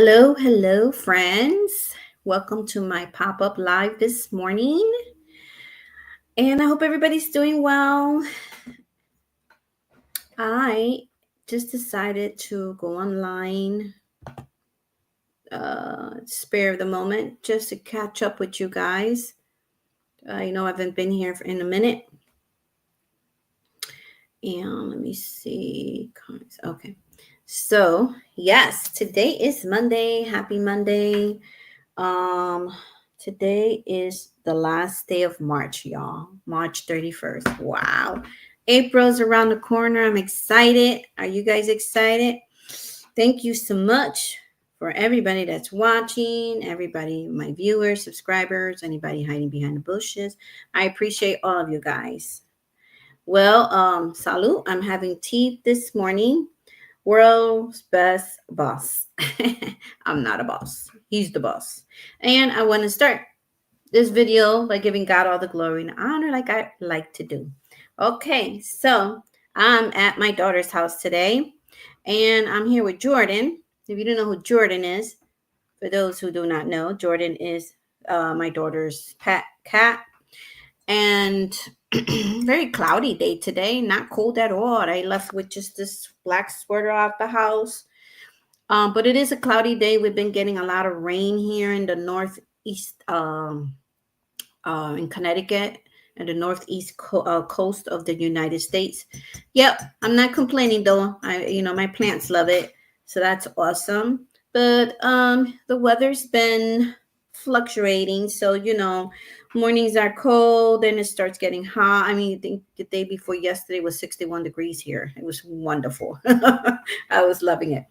Hello, friends. Welcome to my pop up live this morning. And I hope everybody's doing well. I just decided to go online, spare the moment, just to catch up with you guys. I know I haven't been here in a minute. And let me see. Okay. So, yes, today is Monday. Happy Monday. Um, Today is the last day of March, y'all. March 31st. Wow. April's around the corner. I'm excited. Are you guys excited? Thank you so much for everybody that's watching, everybody, my viewers, subscribers, anybody hiding behind the bushes. I appreciate all of you guys. Well, salud. I'm having tea this morning. World's best boss. I'm not a boss. He's the boss. And I want to start this video by giving God all the glory and honor like I like to do. Okay, so I'm at my daughter's house today, and I'm here with Jordan. If you don't know who Jordan is, for those who do not know, Jordan is my daughter's pet cat. And very cloudy day today, not cold at all. I left with just this black sweater out the house. But it is a cloudy day. We've been getting a lot of rain here in the northeast, in Connecticut and the northeast coast of the United States. Yep, I'm not complaining though. My plants love it, so that's awesome. But the weather's been fluctuating, so mornings are cold, then it starts getting hot. I mean, I think the day before yesterday was 61 degrees here. It was wonderful. I was loving it.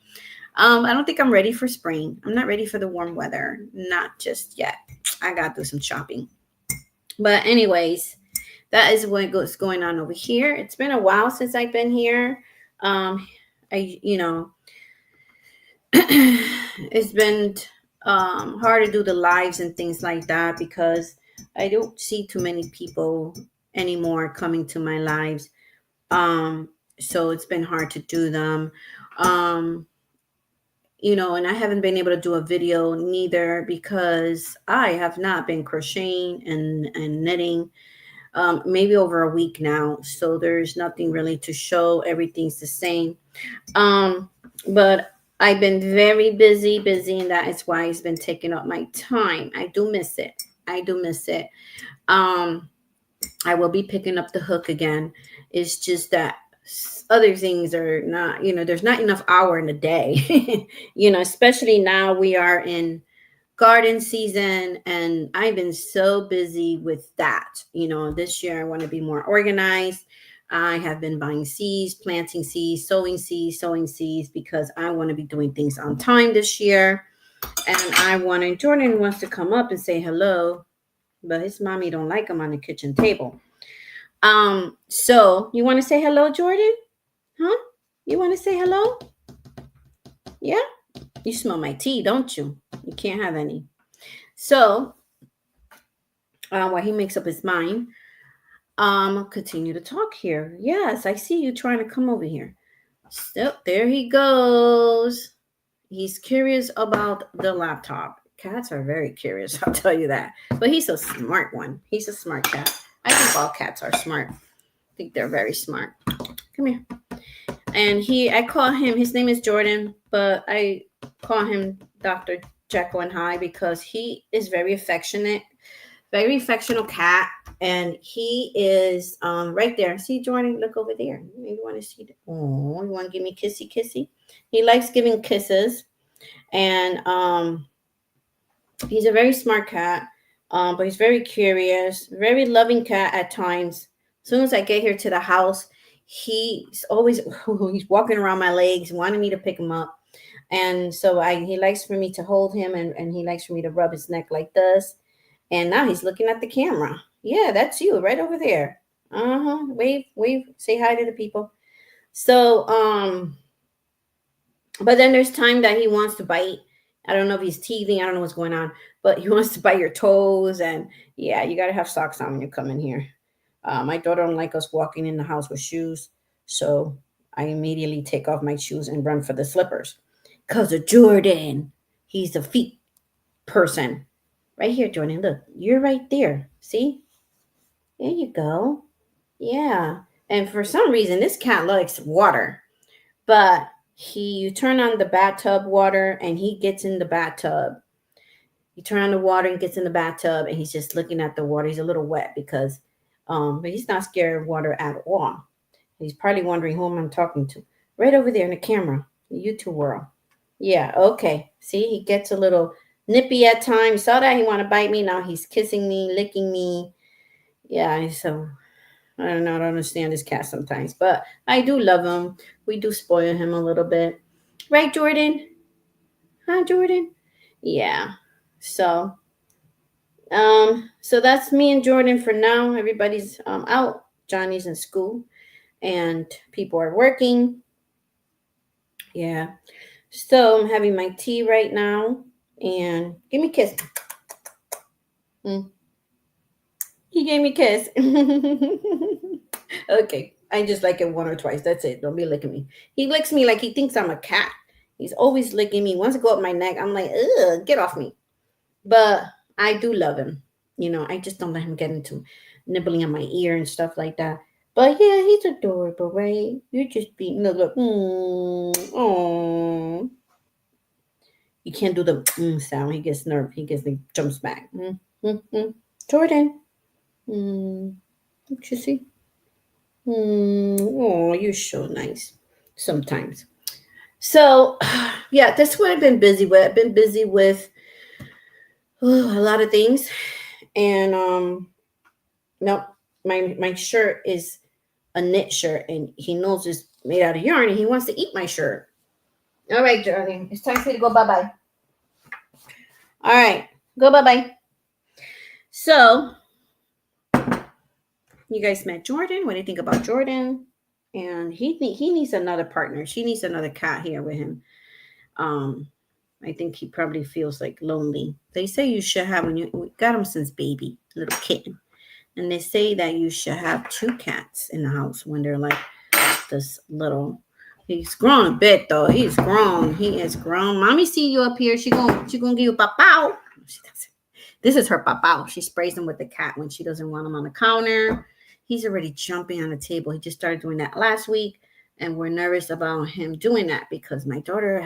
I don't think I'm ready for spring. I'm not ready for the warm weather. Not just yet. I got to do some shopping. But anyways, that is what's going on over here. It's been a while since I've been here. It's been hard to do the lives and things like that because I don't see too many people anymore coming to my lives. So it's been hard to do them. And I haven't been able to do a video neither because I have not been crocheting and knitting maybe over a week now. So there's nothing really to show. Everything's the same. But I've been very busy, and that is why it's been taking up my time. I do miss it. I will be picking up the hook again. It's just that other things are not, there's not enough hour in a day, especially now we are in garden season and I've been so busy with that. This year I want to be more organized. I have been buying seeds, planting seeds, sowing seeds because I want to be doing things on time this year. And Jordan wants to come up and say hello, but his mommy don't like him on the kitchen table. So you want to say hello, Jordan? Huh? You want to say hello? Yeah? You smell my tea, don't you? You can't have any. So, while he makes up his mind, I'll continue to talk here. Yes, I see you trying to come over here. So, there he goes. He's curious about the laptop. Cats are very curious, I'll tell you that. But he's a smart one. He's a smart cat. I think all cats are smart. I think they're very smart. Come here. And I call him, his name is Jordan, but I call him Dr. Jekyll and Hyde because he is very affectionate cat. And he is right there. See, Jordan, look over there. You want to see that? Oh, you want to give me kissy? He likes giving kisses. And he's a very smart cat, but he's very curious, very loving cat at times. As soon as I get here to the house, he's walking around my legs, wanting me to pick him up. And so he likes for me to hold him and he likes for me to rub his neck like this. And now he's looking at the camera. Yeah, that's you right over there. Wave, say hi to the people. So, but then there's time that he wants to bite. I don't know if he's teething. I don't know what's going on, but he wants to bite your toes. And yeah, you got to have socks on when you come in here. My daughter don't like us walking in the house with shoes. So I immediately take off my shoes and run for the slippers. Because of Jordan. He's a feet person. Right here, Jordan. Look, you're right there. See? There you go. Yeah. And for some reason, this cat likes water. But you turn on the bathtub water and he gets in the bathtub. You turn on the water and gets in the bathtub and he's just looking at the water. He's a little wet because but he's not scared of water at all. He's probably wondering who I'm talking to. Right over there in the camera. The YouTube world. Yeah, okay. See, he gets a little nippy at times. Saw that he want to bite me. Now he's kissing me, licking me. Yeah, so I don't know. I don't understand this cat sometimes, but I do love him. We do spoil him a little bit. Right, Jordan? Huh, Jordan? Yeah. So that's me and Jordan for now. Everybody's out. Johnny's in school and people are working. Yeah. So I'm having my tea right now. And give me a kiss. He gave me a kiss. Okay. I just like it one or twice. That's it. Don't be licking me. He licks me like he thinks I'm a cat. He's always licking me. Wants to go up my neck. I'm like, ugh, get off me. But I do love him. I just don't let him get into nibbling on my ear and stuff like that. But yeah, he's adorable, right? You're just being look. Oh, you can't do the sound. He gets nervous. He jumps back. Jordan, what you see? Oh, you're so nice. Sometimes. So, yeah, that's what I've been busy with. I've been busy with a lot of things, and no, my shirt is a knit shirt, and he knows it's made out of yarn, and he wants to eat my shirt. All right, darling, it's time for you to go bye-bye. All right, go bye-bye. So, you guys met Jordan. What do you think about Jordan? And he needs another partner. She needs another cat here with him. I think he probably feels like lonely. They say you should have, we got him since baby, little kitten. And they say that you should have 2 cats in the house when they're like this little. He's grown a bit though. He's grown. He is grown. Mommy see you up here. She gonna give you papao. She doesn't. This is her papao. She sprays him with the cat when she doesn't want him on the counter. He's already jumping on the table. He just started doing that last week. And we're nervous about him doing that because my daughter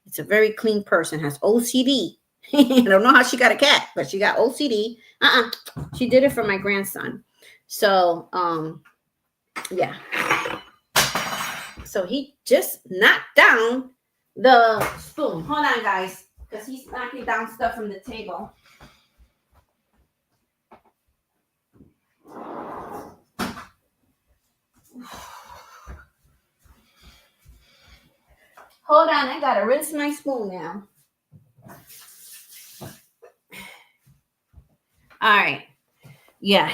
it's a very clean person, has OCD. I don't know how she got a cat, but she got OCD. She did it for my grandson. So, yeah. So he just knocked down the spoon. Hold on, guys, because he's knocking down stuff from the table. Hold on, I gotta rinse my spoon now. All right. Yeah,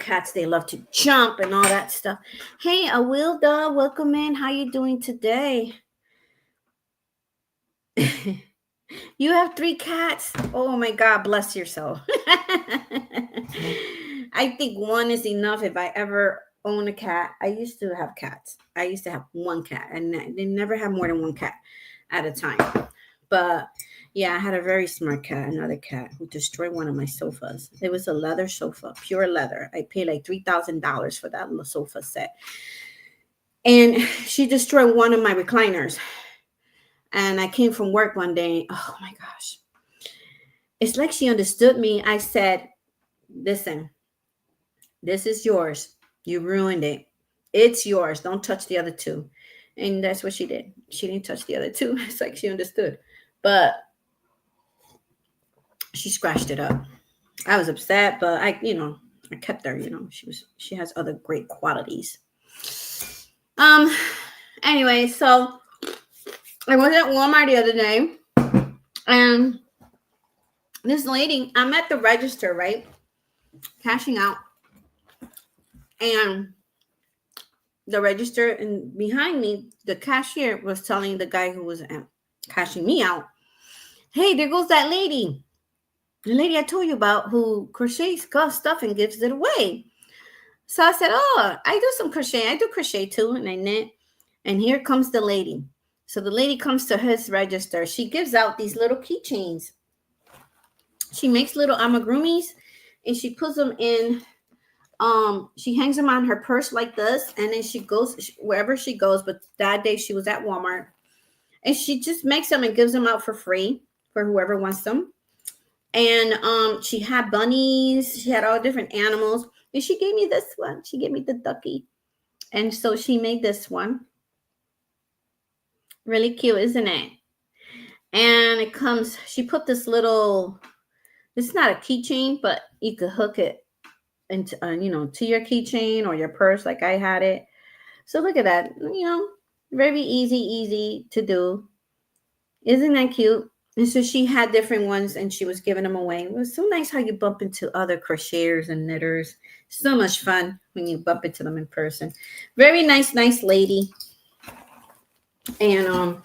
cats, they love to jump and all that stuff. Hey, Awilda, welcome in. How you doing today? You have 3 cats? Oh my God, bless yourself. I think 1 is enough if I ever own a cat. I used to have cats. I used to have 1 cat, and they never had more than 1 cat at a time. But yeah, I had a very smart cat, another cat, who destroyed one of my sofas. It was a leather sofa, pure leather. I paid like $3,000 for that little sofa set. And she destroyed one of my recliners. And I came from work one day. Oh my gosh. It's like she understood me. I said, listen, this is yours. You ruined it. It's yours. Don't touch the other 2. And that's what she did. She didn't touch the other 2. It's like she understood. But she scratched it up. I was upset, but I kept her, she has other great qualities. Anyway, so I was at Walmart the other day, and this lady, I'm at the register, right? Cashing out. And the register, and behind me, the cashier was telling the guy who was cashing me out, hey, there goes that lady. The lady I told you about who crochets stuff and gives it away. So I said, oh, I do some crochet. I do crochet too, and I knit. And here comes the lady. So the lady comes to his register. She gives out these little keychains. She makes little amigurumis and she puts them in. She hangs them on her purse like this, and then she goes wherever she goes. But that day she was at Walmart, and she just makes them and gives them out for free for whoever wants them. And she had bunnies, she had all different animals, and she gave me this one. She gave me the ducky, and so she made this one. Really cute, isn't it? And it comes. She put this little. It's not a keychain, but you could hook it into to your keychain or your purse, like I had it. So look at that. Very easy to do. Isn't that cute? And so she had different ones and she was giving them away. It was so nice how you bump into other crocheters and knitters. So much fun when you bump into them in person. Very nice lady. And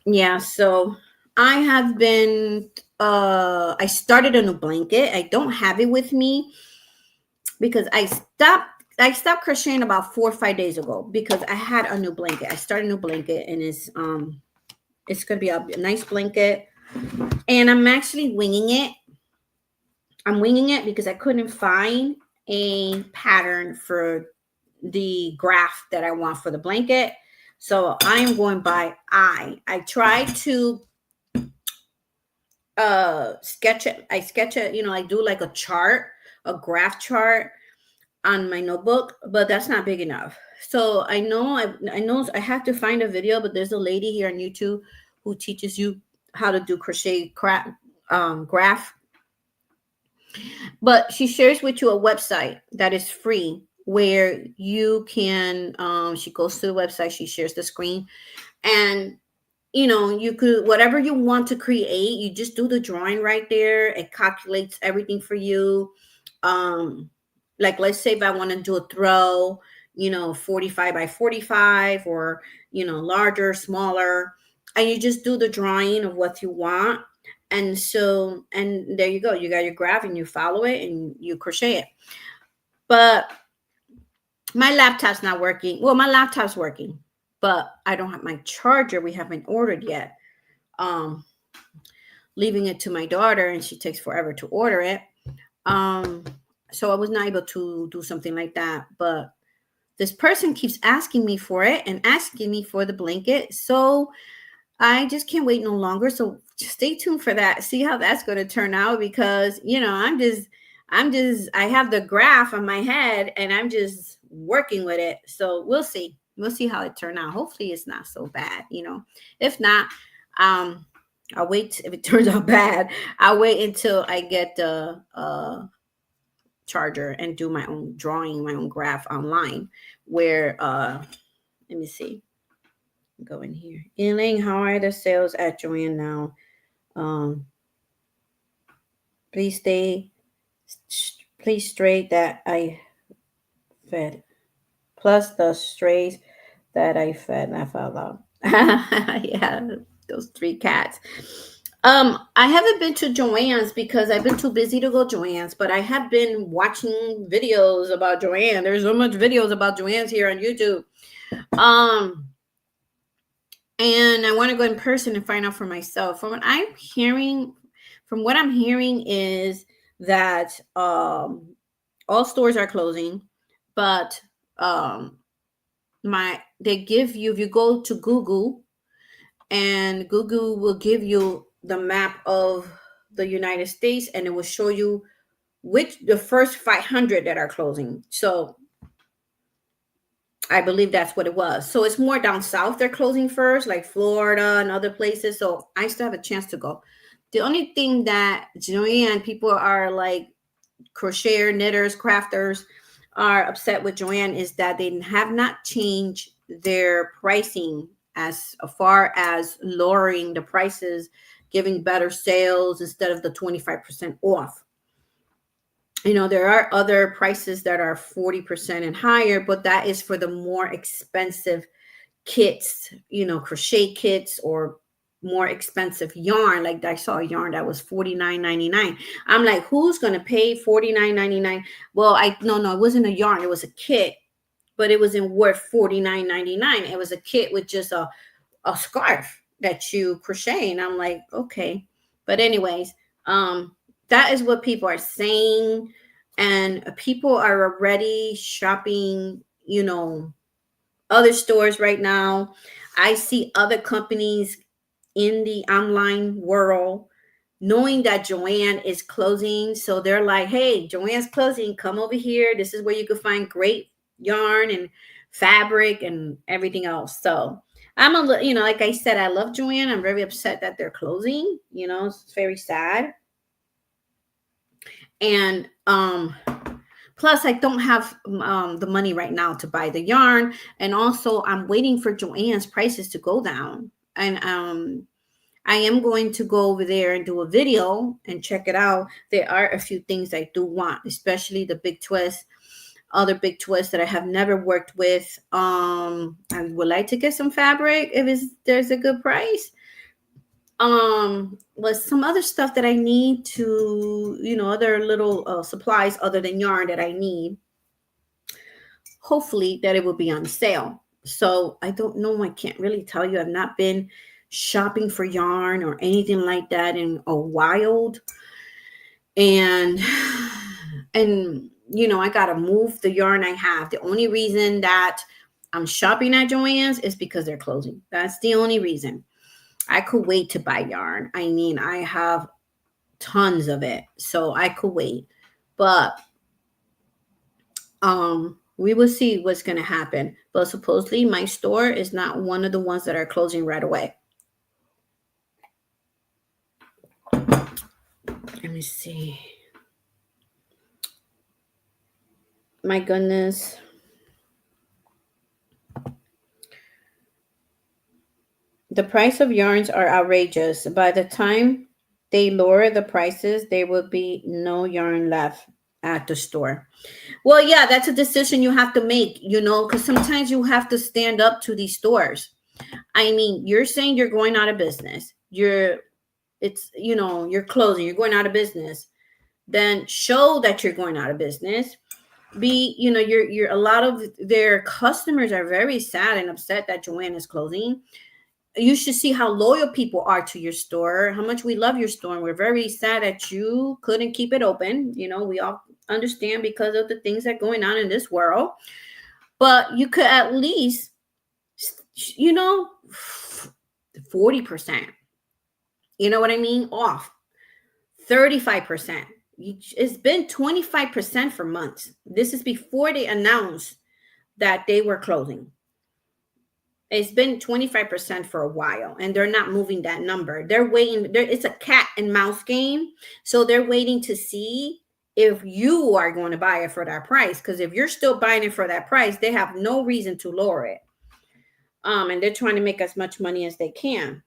yeah, so I have been I started a new blanket. I don't have it with me because I stopped crocheting about 4 or 5 days ago because I had a new blanket. I started a new blanket and it's going to be a nice blanket. And I'm actually winging it. I'm winging it because I couldn't find a pattern for the graph that I want for the blanket. So I am going by eye. I tried to sketch it. I sketch it, I do like a chart, a graph chart on my notebook, but that's not big enough. So I know I have to find a video, but there's a lady here on YouTube who teaches you how to do crochet graph. But she shares with you a website that is free where you can she goes to the website, she shares the screen, and you could, whatever you want to create, you just do the drawing right there. It calculates everything for you. Like let's say if I want to do a throw, 45 by 45 or, larger, smaller, and you just do the drawing of what you want. And so, and there you go. You got your graph and you follow it and you crochet it. But my laptop's not working. Well, my laptop's working, but I don't have my charger. We haven't ordered yet. Leaving it to my daughter and she takes forever to order it. So I was not able to do something like that, but this person keeps asking me for it and asking me for the blanket. So I just can't wait no longer. So stay tuned for that. See how that's going to turn out because, I have the graph on my head and I'm just working with it. So we'll see. We'll see how it turns out. Hopefully it's not so bad, If not, I'll wait. If it turns out bad, I'll wait until I get the charger and do my own drawing, my own graph online where, let me see. Go in here. Elaine, how are the sales at Joann now? Please straight that I fed. Plus the strays that I fed. I fell out. Yeah, those 3 cats. I haven't been to Joann's because I've been too busy to go Joann's, but I have been watching videos about Joann. There's so much videos about Joann's here on YouTube. And I want to go in person and find out for myself. From what I'm hearing is that all stores are closing, but they give you, if you go to Google, and Google will give you the map of the United States, and it will show you the first 500 that are closing. So I believe that's what it was. So it's more down south they're closing first, like Florida and other places. So I still have a chance to go. The only thing that Joann, people are like crocheter, knitters, crafters are upset with Joann is that they have not changed their pricing as far as lowering the prices, giving better sales instead of the 25% off. There are other prices that are 40% and higher, but that is for the more expensive kits, crochet kits or more expensive yarn. Like I saw a yarn that was $49.99. I'm like, who's going to pay $49.99? Well, no, it wasn't a yarn. It was a kit, but it wasn't worth $49.99. It was a kit with just a a scarf that you crochet. And I'm like, okay. But anyways, that is what people are saying. And people are already shopping, other stores right now. I see other companies in the online world knowing that Joann is closing. So they're like, hey, Joann's closing. Come over here. This is where you can find great yarn and fabric and everything else. So I'm a little, like I said, I love Joann. I'm very upset that they're closing. It's very sad. And plus I don't have the money right now to buy the yarn. And also I'm waiting for Joann's prices to go down. And I am going to go over there and do a video and check it out. There are a few things I do want, especially the big twist, other big twists that I have never worked with. I would like to get some fabric if there's a good price. With some other stuff that I need to, other little supplies other than yarn that I need. Hopefully that it will be on sale. So I don't know. I can't really tell you. I've not been shopping for yarn or anything like that in a while. And I got to move the yarn I have. The only reason that I'm shopping at Joann's is because they're closing. That's the only reason. I could wait to buy yarn. I mean, I have tons of it, so I could wait. But we will see what's going to happen. But supposedly my store is not one of the ones that are closing right away. Let me see. My goodness. The price of yarns are outrageous. By the time they lower the prices, there will be no yarn left at the store. Well, yeah, that's a decision you have to make, because sometimes you have to stand up to these stores. I mean, you're saying you're going out of business. You're closing, you're going out of business. Then show that you're going out of business. You're a lot of their customers are very sad and upset that Joann is closing. You should see how loyal people are to your store, how much we love your store. And we're very sad that you couldn't keep it open. We all understand because of the things that are going on in this world. But you could at least, 40%. You know what I mean? Off. 35%. It's been 25% for months. This is before they announced that they were closing. It's been 25% for a while, and they're not moving that number. They're waiting. It's a cat and mouse game. So they're waiting to see if you are going to buy it for that price. Because if you're still buying it for that price, they have no reason to lower it. And they're trying to make as much money as they can.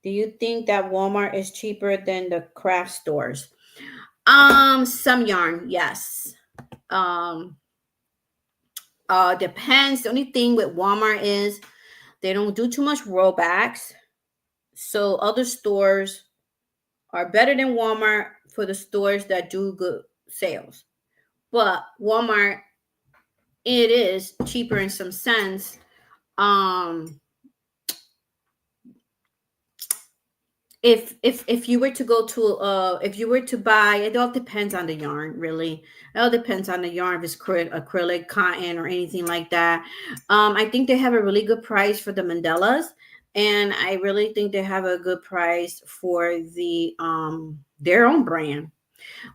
Do you think that Walmart is cheaper than the craft stores? Some yarn, yes. Depends. The only thing with Walmart is they don't do too much rollbacks. So other stores are better than Walmart for the stores that do good sales. But Walmart, it is cheaper in some sense. If you were to go to if you were to buy, it all depends on the yarn, really. It all depends on the yarn, if it's acrylic, cotton, or anything like that. I think they have a really good price for the Mandelas, and I really think they have a good price for the their own brand.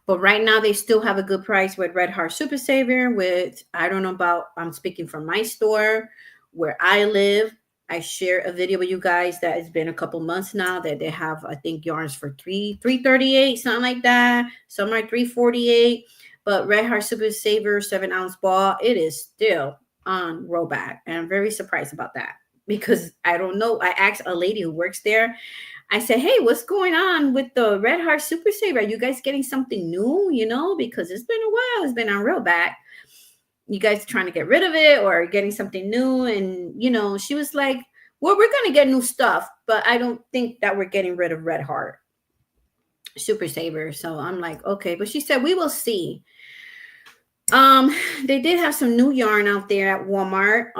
But right now they still have a good price with Red Heart Super Saver. With, I don't know about, I'm speaking from my store where I live. I share a video with you guys that it's been a couple months now that they have, I think, yarns for $338, something like that. Some are $348. But Red Heart Super Saver 7-ounce ball, it is still on rollback. And I'm very surprised about that because I don't know. I asked a lady who works there. I said, hey, what's going on with the Red Heart Super Saver? Are you guys getting something new? Because it's been a while. It's been on rollback. You guys trying to get rid of it or getting something new? And, she was like, well, we're going to get new stuff, but I don't think that we're getting rid of Red Heart Super Saver. So I'm like, okay. But she said, we will see. Um, they did have some new yarn out there at Walmart.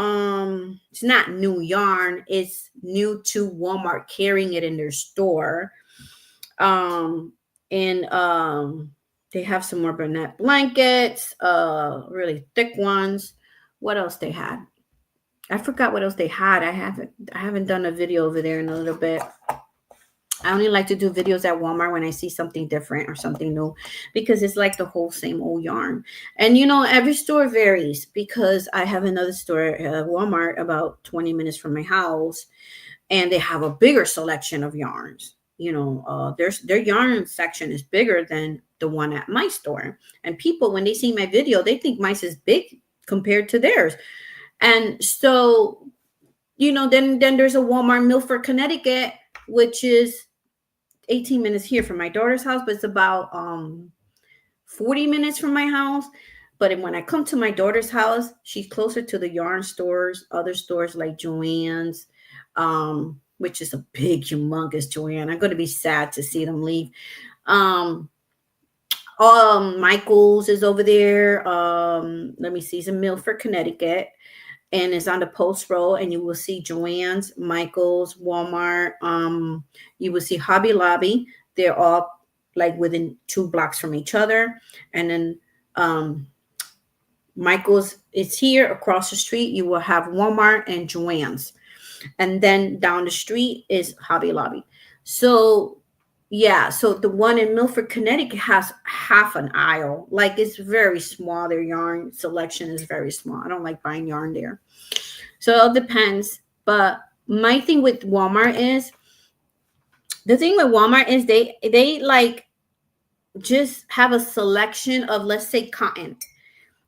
It's not new yarn, it's new to Walmart carrying it in their store. Um, and they have some more Bernette blankets, really thick ones. What else they had? I forgot what else they had. I haven't done a video over there in a little bit. I only like to do videos at Walmart when I see something different or something new, because it's like the whole same old yarn. And every store varies, because I have another store, Walmart, about 20 minutes from my house, and they have a bigger selection of yarns. Their yarn section is bigger than the one at my store. And people, when they see my video, they think mine is big compared to theirs. And so, then there's a Walmart Milford, Connecticut, which is 18 minutes here from my daughter's house, but it's about 40 minutes from my house. But when I come to my daughter's house, she's closer to the yarn stores, other stores like Joann's, which is a big, humongous Joann. I'm going to be sad to see them leave. Michael's is over there. Let me see, it's in Milford, Connecticut, and it's on the Post Road, and you will see Joann's, Michael's, Walmart. You will see Hobby Lobby. They're all like within 2 blocks from each other. And then Michael's is here across the street. You will have Walmart and Joann's. And then down the street is Hobby Lobby. So yeah, so the one in Milford, Connecticut has half an aisle. Like, it's very small. Their yarn selection is very small. I don't like buying yarn there. So it all depends. But my thing with Walmart is, they like just have a selection of, let's say, cotton.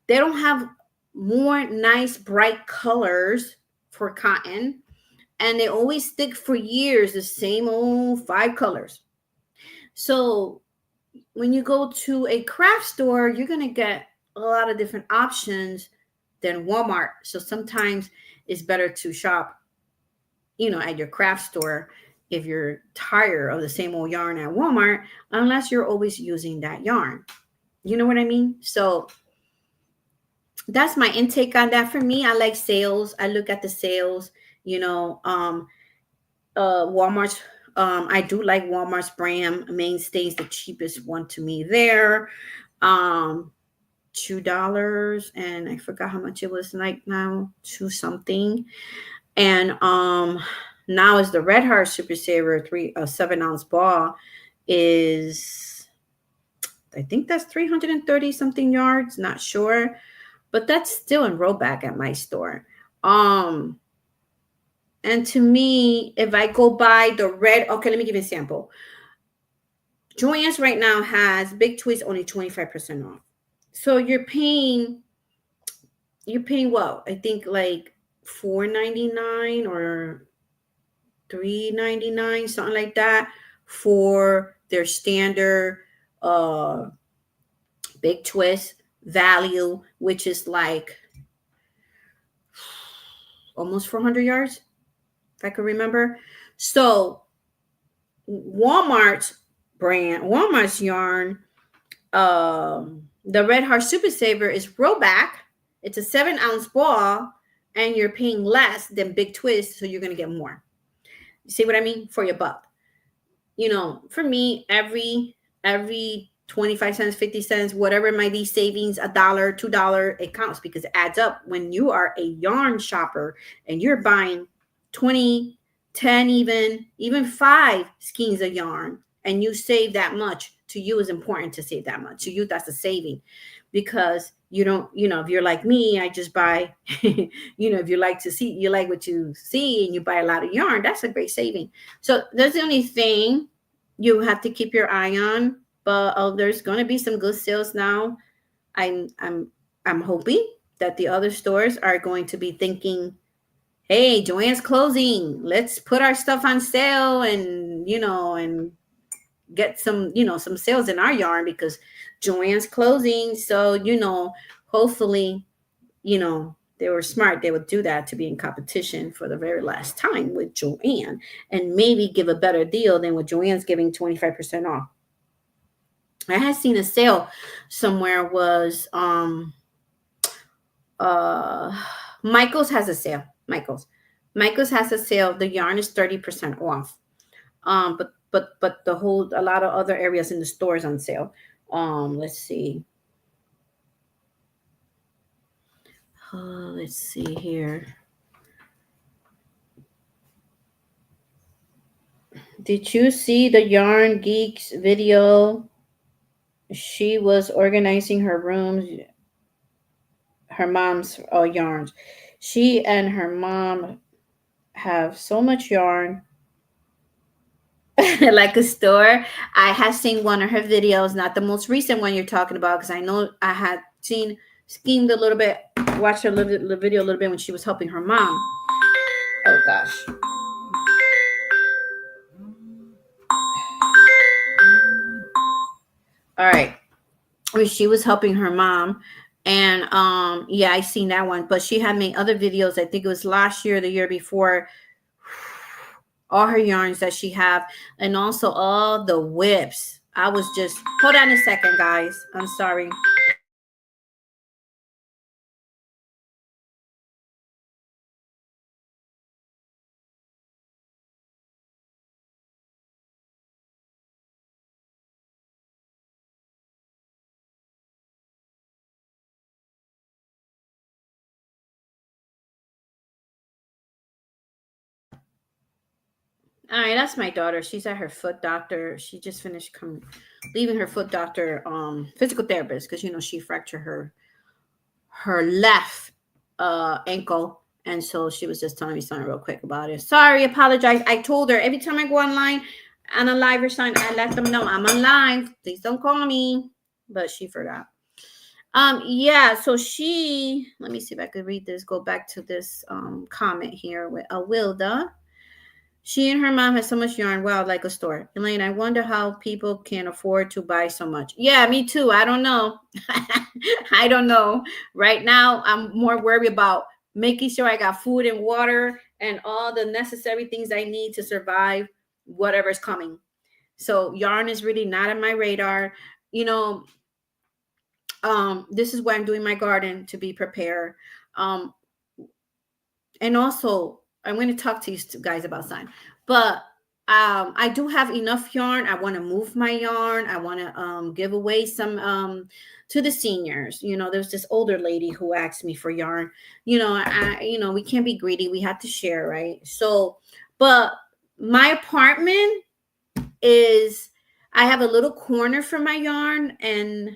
They don't have more nice bright colors for cotton, and they always stick for years the same old 5 colors. So when you go to a craft store, you're going to get a lot of different options than Walmart. So sometimes it's better to shop, at your craft store, if you're tired of the same old yarn at Walmart, unless you're always using that yarn. You know what I mean? So that's my intake on that. For me, I like sales. I look at the sales, Walmart's. I do like Walmart's brand mainstays, the cheapest one to me there. $2, and I forgot how much it was like now, 2 something. And now is the Red Heart Super Saver 7-ounce ball is, I think that's 330 something yards, not sure, but that's still in rollback at my store. And to me, if I go buy the red, okay, let me give you a sample. Joann's right now has Big Twist only 25% off. So you're paying what? I think like $4.99 or $3.99, something like that, for their standard Big Twist value, which is like almost 400 yards, if I could remember. So Walmart's yarn, the Red Heart Super Saver is rollback. It's a 7-ounce ball, and you're paying less than Big Twist, so you're going to get more. You see what I mean? For your buck. For me, every 25 cents, 50 cents, whatever it might be, savings, $1, $2, it counts, because it adds up when you are a yarn shopper and you're buying 20, 10, even 5 skeins of yarn, and you save that much. To you, is important to save that much. To you, that's a saving, because you don't, if you're like me, I just buy, if you like what you see and you buy a lot of yarn, that's a great saving. So that's the only thing you have to keep your eye on. But there's going to be some good sales now. I'm hoping that the other stores are going to be thinking, hey, Joann's closing, let's put our stuff on sale, and and get some some sales in our yarn, because Joann's closing. So hopefully they were smart. They would do that to be in competition for the very last time with Joann, and maybe give a better deal than what Joann's giving 25% off. I had seen a sale somewhere was uh Michael's has a sale. Michael's has a sale. The yarn is 30% off. But the whole, a lot of other areas in the store is on sale. Let's see. Let's see here. Did you see the Yarn Geeks video? She was organizing her rooms, her mom's yarns. She and her mom have so much yarn. Like a store. I have seen one of her videos, not the most recent one you're talking about, because I know I had schemed a little bit, watched her little video a little bit when she was helping her mom. Oh gosh. All right. When she was helping her mom. And yeah, I seen that one. But she had made other videos. I think it was last year, the year before. All her yarns that she have, and also all the whips. I was just, hold on a second, guys. I'm sorry. All right, that's my daughter. She's at her foot doctor. She just finished leaving her foot doctor, physical therapist, because she fractured her left ankle, and so she was just telling me something real quick about it. Sorry, apologize. I told her every time I go online on a live or something, I let them know I'm on live. Please don't call me, but she forgot. Yeah. So let me see if I could read this. Go back to this comment here with Wilda. She and her mom has so much yarn. Wow, like a store. Elaine, I wonder how people can afford to buy so much. Yeah, me too. I don't know. I don't know. Right now, I'm more worried about making sure I got food and water and all the necessary things I need to survive whatever's coming. So yarn is really not on my radar. You know, this is why I'm doing my garden, to be prepared. And also, I'm going to talk to you guys about sign, but I do have enough yarn. I want to move my yarn. I want to give away some to the seniors. There's this older lady who asked me for yarn. We can't be greedy. We have to share, right? So, but my apartment is, I have a little corner for my yarn, and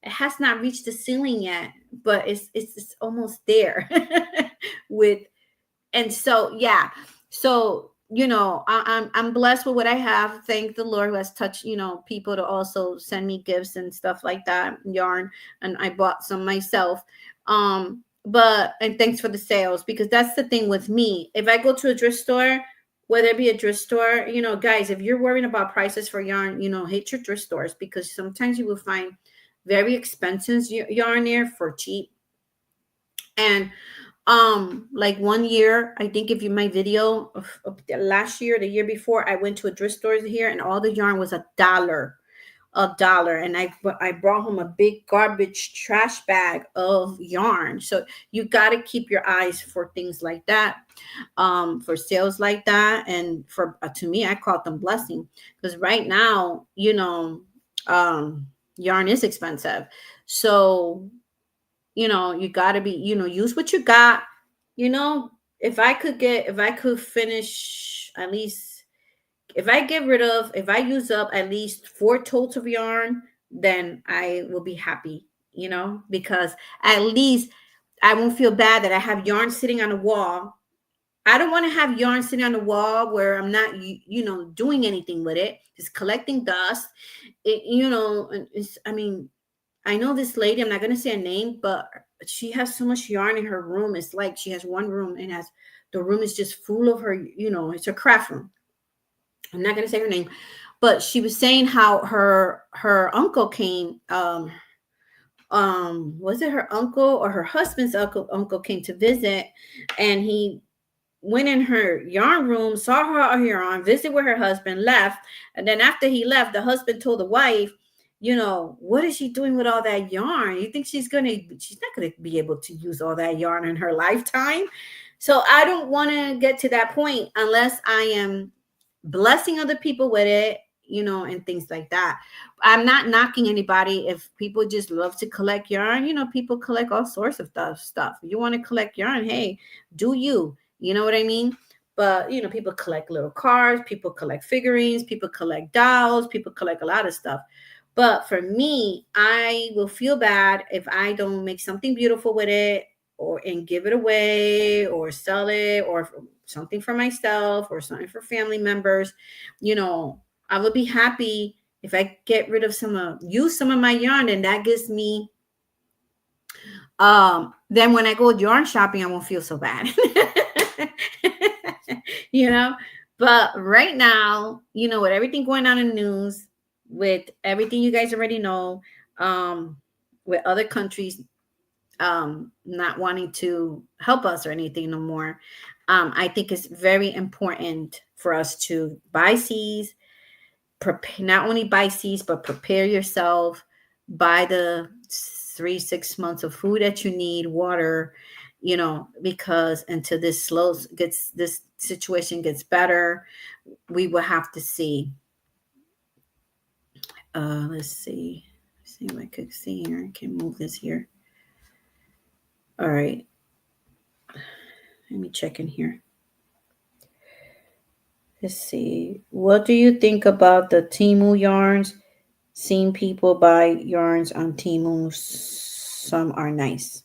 it has not reached the ceiling yet, but it's almost there with. And so, yeah. So, I'm blessed with what I have. Thank the Lord who has touched, people to also send me gifts and stuff like that, yarn. And I bought some myself. And thanks for the sales, because that's the thing with me. If I go to a thrift store, whether it be a thrift store, guys, if you're worrying about prices for yarn, hit your thrift stores, because sometimes you will find very expensive yarn there for cheap. And like one year, I think if you my video of the last year, the year before, I went to a thrift store here, and all the yarn was $1, and I brought home a big garbage trash bag of yarn. So you got to keep your eyes for things like that, for sales like that. And for to me, I call them blessing, because right now, yarn is expensive. So you got to be, use what you got. If I could finish, at least, if I use up at least 4 totes of yarn, then I will be happy, because at least I won't feel bad that I have yarn sitting on the wall. I don't want to have yarn sitting on the wall where I'm not, doing anything with it. It's collecting dust. I know this lady, I'm not going to say her name, but she has so much yarn in her room. It's like she has one room, and the room is just full of her, it's her craft room. I'm not going to say her name, but she was saying how her uncle came, was it her uncle or her husband's uncle came to visit, and he went in her yarn room, saw her yarn, visited with her husband, left. And then after he left, the husband told the wife, what is she doing with all that yarn? You think she's not gonna be able to use all that yarn in her lifetime? So I don't want to get to that point unless I am blessing other people with it, and things like that. I'm not knocking anybody if people just love to collect yarn. People collect all sorts of stuff. You want to collect yarn, hey, do you? You know what I mean? But people collect little cars, people collect figurines, people collect dolls, people collect a lot of stuff. But for me, I will feel bad if I don't make something beautiful with it, or and give it away, or sell it, or something for myself, or something for family members. I would be happy if I get rid of use some of my yarn, and that gives me, then when I go yarn shopping, I won't feel so bad. you know but right now, with everything going on in the news, with everything you guys already know, with other countries not wanting to help us or anything no more, I think it's very important for us to buy seeds, not only buy seeds, but prepare yourself, buy the 3-6 months of food that you need, water, because until this situation gets better, we will have to see. Let's see if I could see here. I can move this here. All right. Let me check in here. Let's see. What do you think about the Temu yarns? Seen people buy yarns on Temu. Some are nice.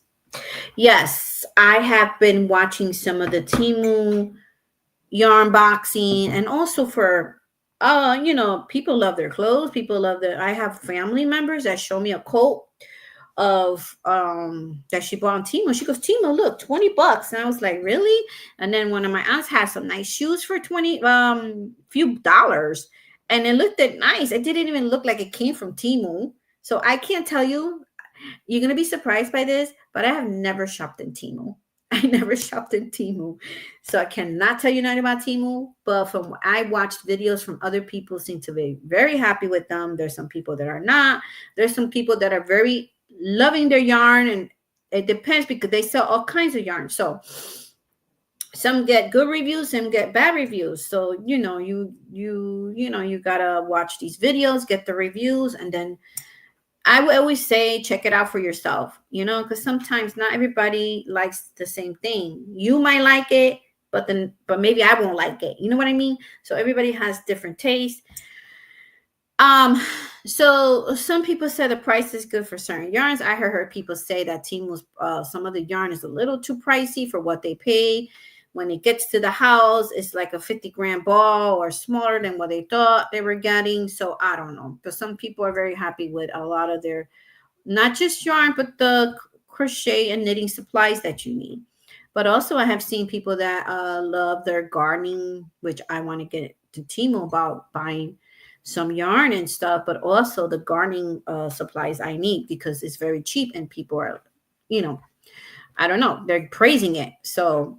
Yes, I have been watching some of the Temu yarn boxing, and also for people love their clothes. People love I have family members that show me a coat of that she bought on Temu. She goes, Temu, look, $20. And I was like, really? And then one of my aunts had some nice shoes for 20 few dollars, and it looked nice. It didn't even look like it came from Temu. So I can't tell you. You're gonna be surprised by this, but I have never shopped in Temu. I never shopped in Temu. So I cannot tell you nothing about Temu, but from I watched videos from other people, seem to be very happy with them. There's some people that are not. There's some people that are very loving their yarn, and it depends because they sell all kinds of yarn. So some get good reviews, some get bad reviews. So you gotta watch these videos, get the reviews, and then I would always say check it out for yourself, because sometimes not everybody likes the same thing. You might like it, but maybe I won't like it. You know what I mean? So everybody has different tastes. So some people say the price is good for certain yarns. I heard people say that Temu's some of the yarn is a little too pricey for what they pay. When it gets to the house, it's like a 50-gram ball or smaller than what they thought they were getting. So I don't know. But some people are very happy with a lot of their, not just yarn, but the crochet and knitting supplies that you need. But also I have seen people that love their gardening, which I want to get to Temu about buying some yarn and stuff, but also the gardening supplies I need, because it's very cheap and people are, I don't know, they're praising it. So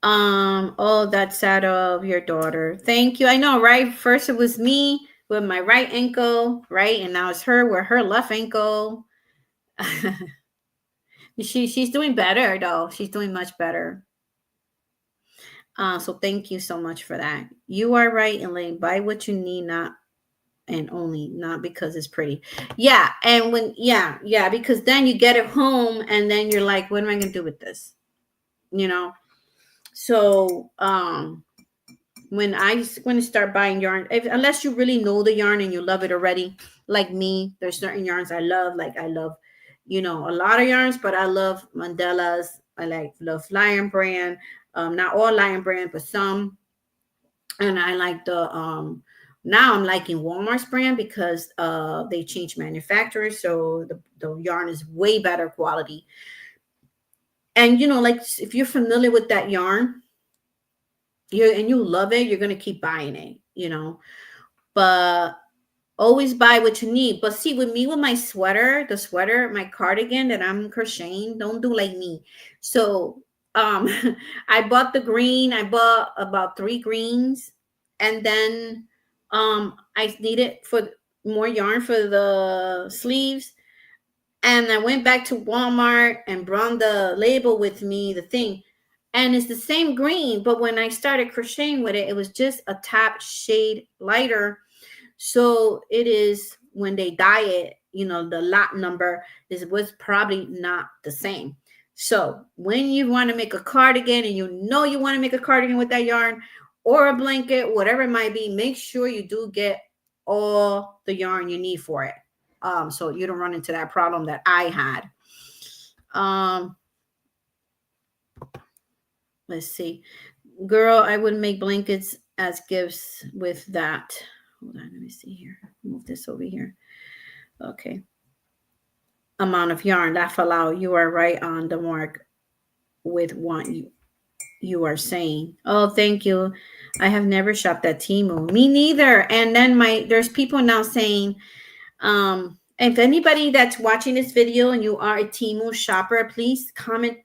oh, that's sad of your daughter. Thank you. I know, right? First it was me with my right ankle, right? And now it's her with her left ankle. She's doing better though. She's doing much better. So thank you so much for that. You are right, Elaine. Buy what you need, not and only, not because it's pretty. Yeah, and because then you get it home and then you're like, what am I gonna do with this? So when I going to start buying yarn, unless you really know the yarn and you love it already, like me, there's certain yarns I love. Like I love, a lot of yarns, but I love Mandelas. I love Lion Brand. Not all Lion Brand, but some. And I like the now I'm liking Walmart's brand because they changed manufacturers, so the yarn is way better quality. And like if you're familiar with that yarn, you love it, you're gonna keep buying it, but always buy what you need. But see, with me, with my my cardigan that I'm crocheting, don't do like me. So I bought the green. I bought about 3 greens, and then I needed for more yarn for the sleeves, and I went back to Walmart and brought the label with me, the thing, and it's the same green, but when I started crocheting with it, it was just a tap shade lighter. So it is when they dye it, the lot number was probably not the same. So when you want to make a cardigan and you want to make a cardigan with that yarn or a blanket, whatever it might be, make sure you do get all the yarn you need for it. So you don't run into that problem that I had. Let's see. Girl, I would make blankets as gifts with that. Hold on, let me see here. Move this over here. Okay. Amount of yarn. That fell out. You are right on the mark with what you are saying. Oh, thank you. I have never shopped at Temu. Me neither. And then there's people now saying, if anybody that's watching this video and you are a Temu shopper, please comment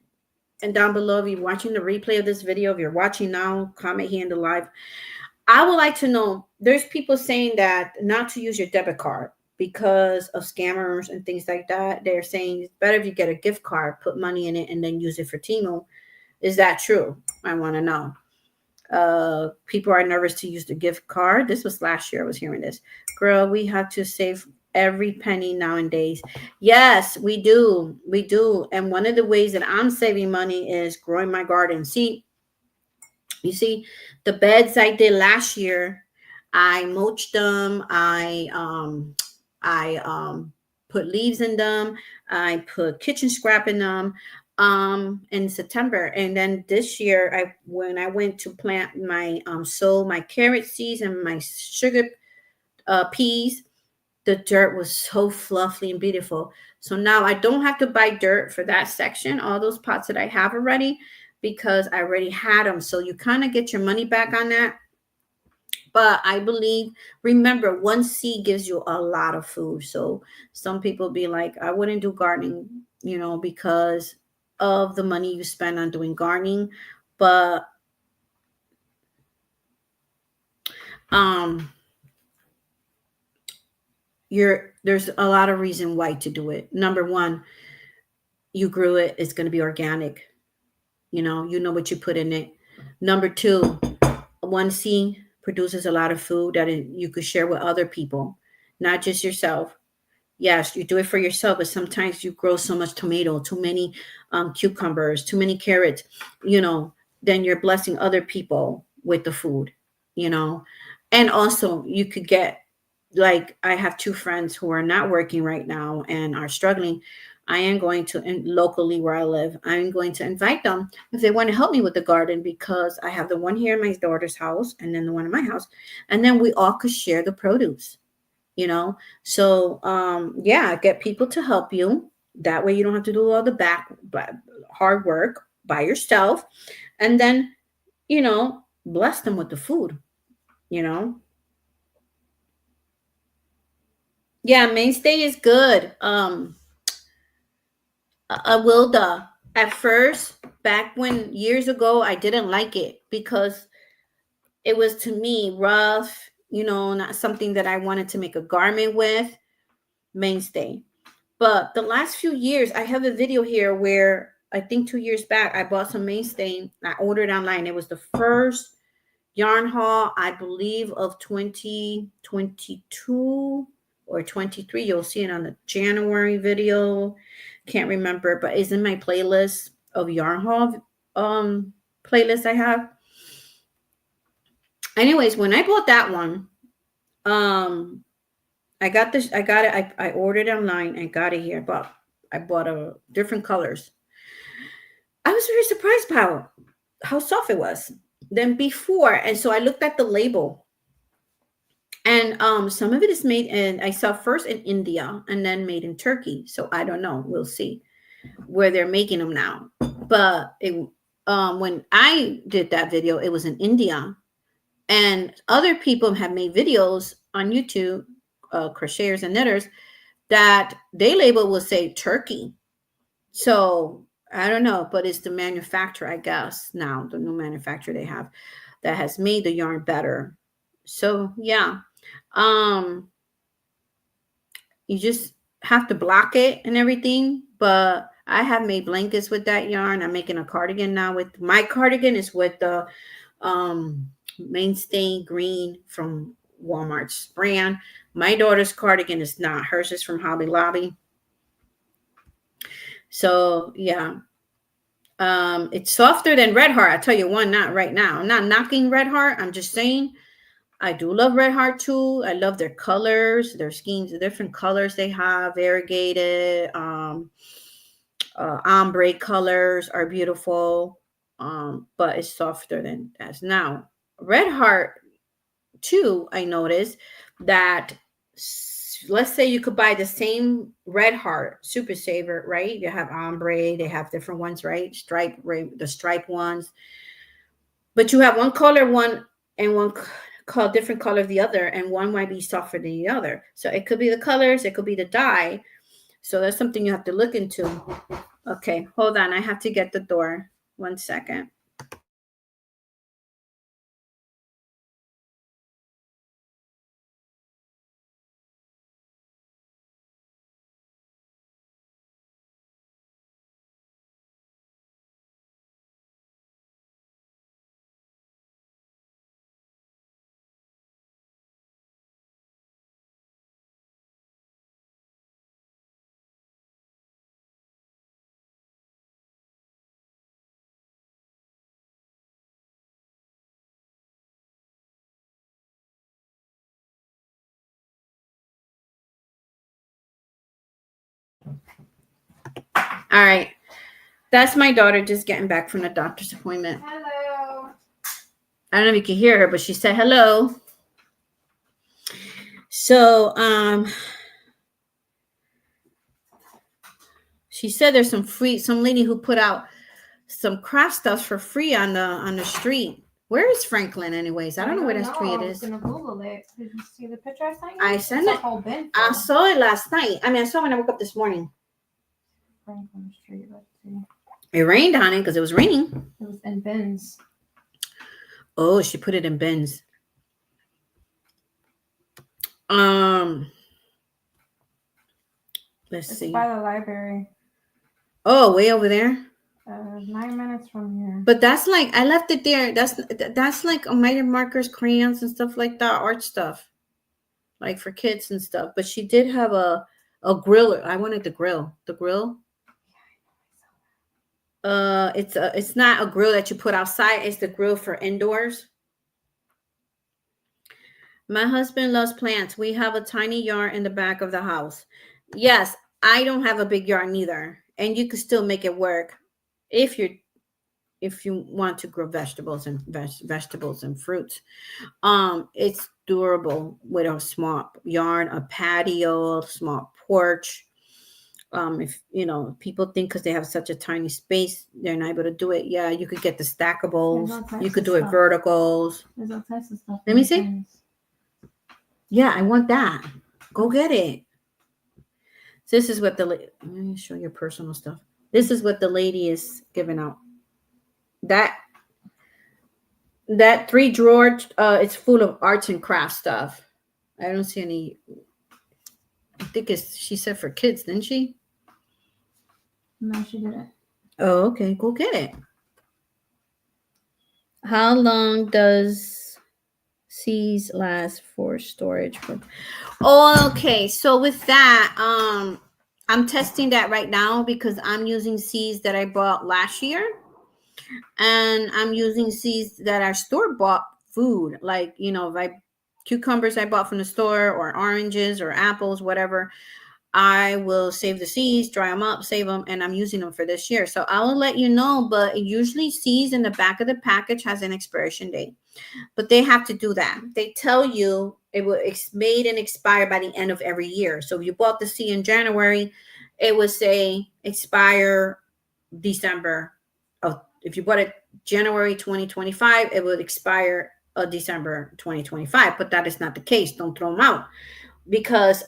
and down below if you're watching the replay of this video. If you're watching now, comment here in the live. I would like to know, there's people saying that not to use your debit card because of scammers and things like that. They're saying it's better if you get a gift card, put money in it, and then use it for Temu. Is that true? I want to know. People are nervous to use the gift card. This was last year I was hearing this. Girl, we have to save every penny nowadays. Yes, we do. We do. And one of the ways that I'm saving money is growing my garden. You see, the beds I did last year, I mulched them. I put leaves in them. I put kitchen scrap in them in September. And then this year, when I went to plant sow my carrot seeds and my sugar peas, the dirt was so fluffy and beautiful. So now I don't have to buy dirt for that section, all those pots that I have already, because I already had them. So you kind of get your money back on that. But I believe, remember, one seed gives you a lot of food. So some people be like, I wouldn't do gardening, because of the money you spend on doing gardening. But there's a lot of reason why to do it. Number one, you grew it. It's going to be organic. You know what you put in it. Number two, one seed produces a lot of food that you could share with other people, not just yourself. Yes, you do it for yourself, but sometimes you grow so much tomato, too many cucumbers, too many carrots, then you're blessing other people with the food, and also you could get, like, I have two friends who are not working right now and are struggling. I am going to, locally where I live, I'm going to invite them if they want to help me with the garden, because I have the one here in my daughter's house and then the one in my house. And then we all could share the produce, So, get people to help you. That way you don't have to do all the back hard work by yourself. And then, bless them with the food, Yeah, mainstay is good. Wilda, at first, back when years ago, I didn't like it because it was, to me, rough, not something that I wanted to make a garment with. Mainstay. But the last few years, I have a video here where I think 2 years back, I bought some mainstay. I ordered online. It was the first yarn haul, I believe, of 2022 or 23. You'll see it on the January video. Can't remember, but it's in my playlist of yarn haul playlist I have. Anyways, when I bought that one, I got this. I got it. I ordered it online and got it here. But I bought different colors. I was very surprised by how soft it was than before. And so I looked at the label, and some of it is made in, I saw first in India and then made in Turkey. So I don't know. We'll see where they're making them now. But when I did that video, it was in India, and other people have made videos on YouTube, crocheters and knitters, that they label will say Turkey. So I don't know, but it's the manufacturer, I guess, now the new manufacturer they have that has made the yarn better. So yeah, You just have to block it and everything. But I have made blankets with that yarn. I'm making a cardigan now. With my cardigan is with the mainstay green from Walmart's brand. My daughter's cardigan is not. Hers is from Hobby Lobby. So yeah. It's softer than Red Heart. I tell you one, not right now. I'm not knocking Red Heart. I'm just saying I do love Red Heart too. I love their colors, their schemes, the different colors they have, variegated, ombre colors are beautiful. But it's softer than that. Now, Red Heart too, I noticed that let's say you could buy the same Red Heart Super Saver, right? You have ombre, they have different ones, right? Stripe, the stripe ones. But you have one color one and one called different color of the other, and one might be softer than the other. So it could be the colors, it could be the dye. So that's something you have to look into. Okay, hold on. I have to get the door. 1 second. All right. That's my daughter just getting back from the doctor's appointment. Hello. I don't know if you can hear her, but she said hello. So, she said there's some lady who put out some craft stuff for free on the street. Where is Franklin, anyways? I don't know where that street is. I was gonna Google it. Did you see the picture I sent you? I sent it. A whole bin I saw it last night. I mean, I saw it when I woke up this morning. Franklin Street. Let's see. It rained on it because it was raining. It was in bins. Oh, she put it in bins. Let's see. By the library. Oh, way over there. 9 minutes from here. But that's like I left it there. That's like Mighty markers, crayons, and stuff like that, art stuff, like for kids and stuff. But she did have a grill. I wanted the grill. The grill. It's not a grill that you put outside. It's the grill for indoors. My husband loves plants. We have a tiny yard in the back of the house. Yes, I don't have a big yard neither, and you could still make it work if you want to grow vegetables and fruits. It's durable with a small yard, a patio, small porch. If people think because they have such a tiny space they're not able to do it. Yeah, you could get the stackables. You could do it verticals. There's all types of stuff. Let me see. Yeah, I want that. Go get it. This is what let me show your personal stuff. This is what the lady is giving out. That 3 drawer, it's full of arts and crafts stuff. I don't see any. I think she said for kids, didn't she? No, she didn't. Oh, okay. Go get it. How long does seeds last for storage? Oh, okay. So with that, I'm testing that right now because I'm using seeds that I bought last year. And I'm using seeds that are store-bought food, like, cucumbers I bought from the store, or oranges or apples, whatever. I will save the seeds, dry them up, save them, and I'm using them for this year. So I will let you know, but usually seeds in the back of the package has an expiration date. But they have to do that. They tell you it's made and expire by the end of every year. So if you bought the seed in January, it would say expire December of. If you bought it January 2025, it would expire December 2025. But that is not the case. Don't throw them out. Because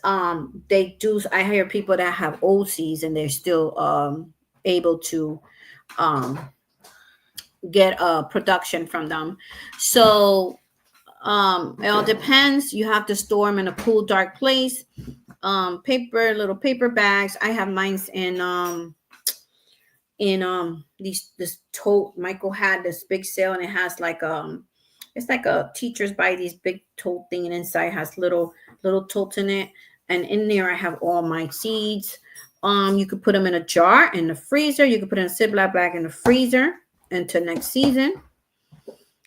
they do. I hear people that have old seeds and they're still able to get production from them. So It all depends. You have to store them in a cool, dark place. Little paper bags. I have mine's in these this tote. Michael had this big sale, and it has like it's like a teachers buy these big tote thing, and inside has little totes in it. And in there I have all my seeds. You could put them in a jar in the freezer. You could put in a Ziploc bag in the freezer until next season.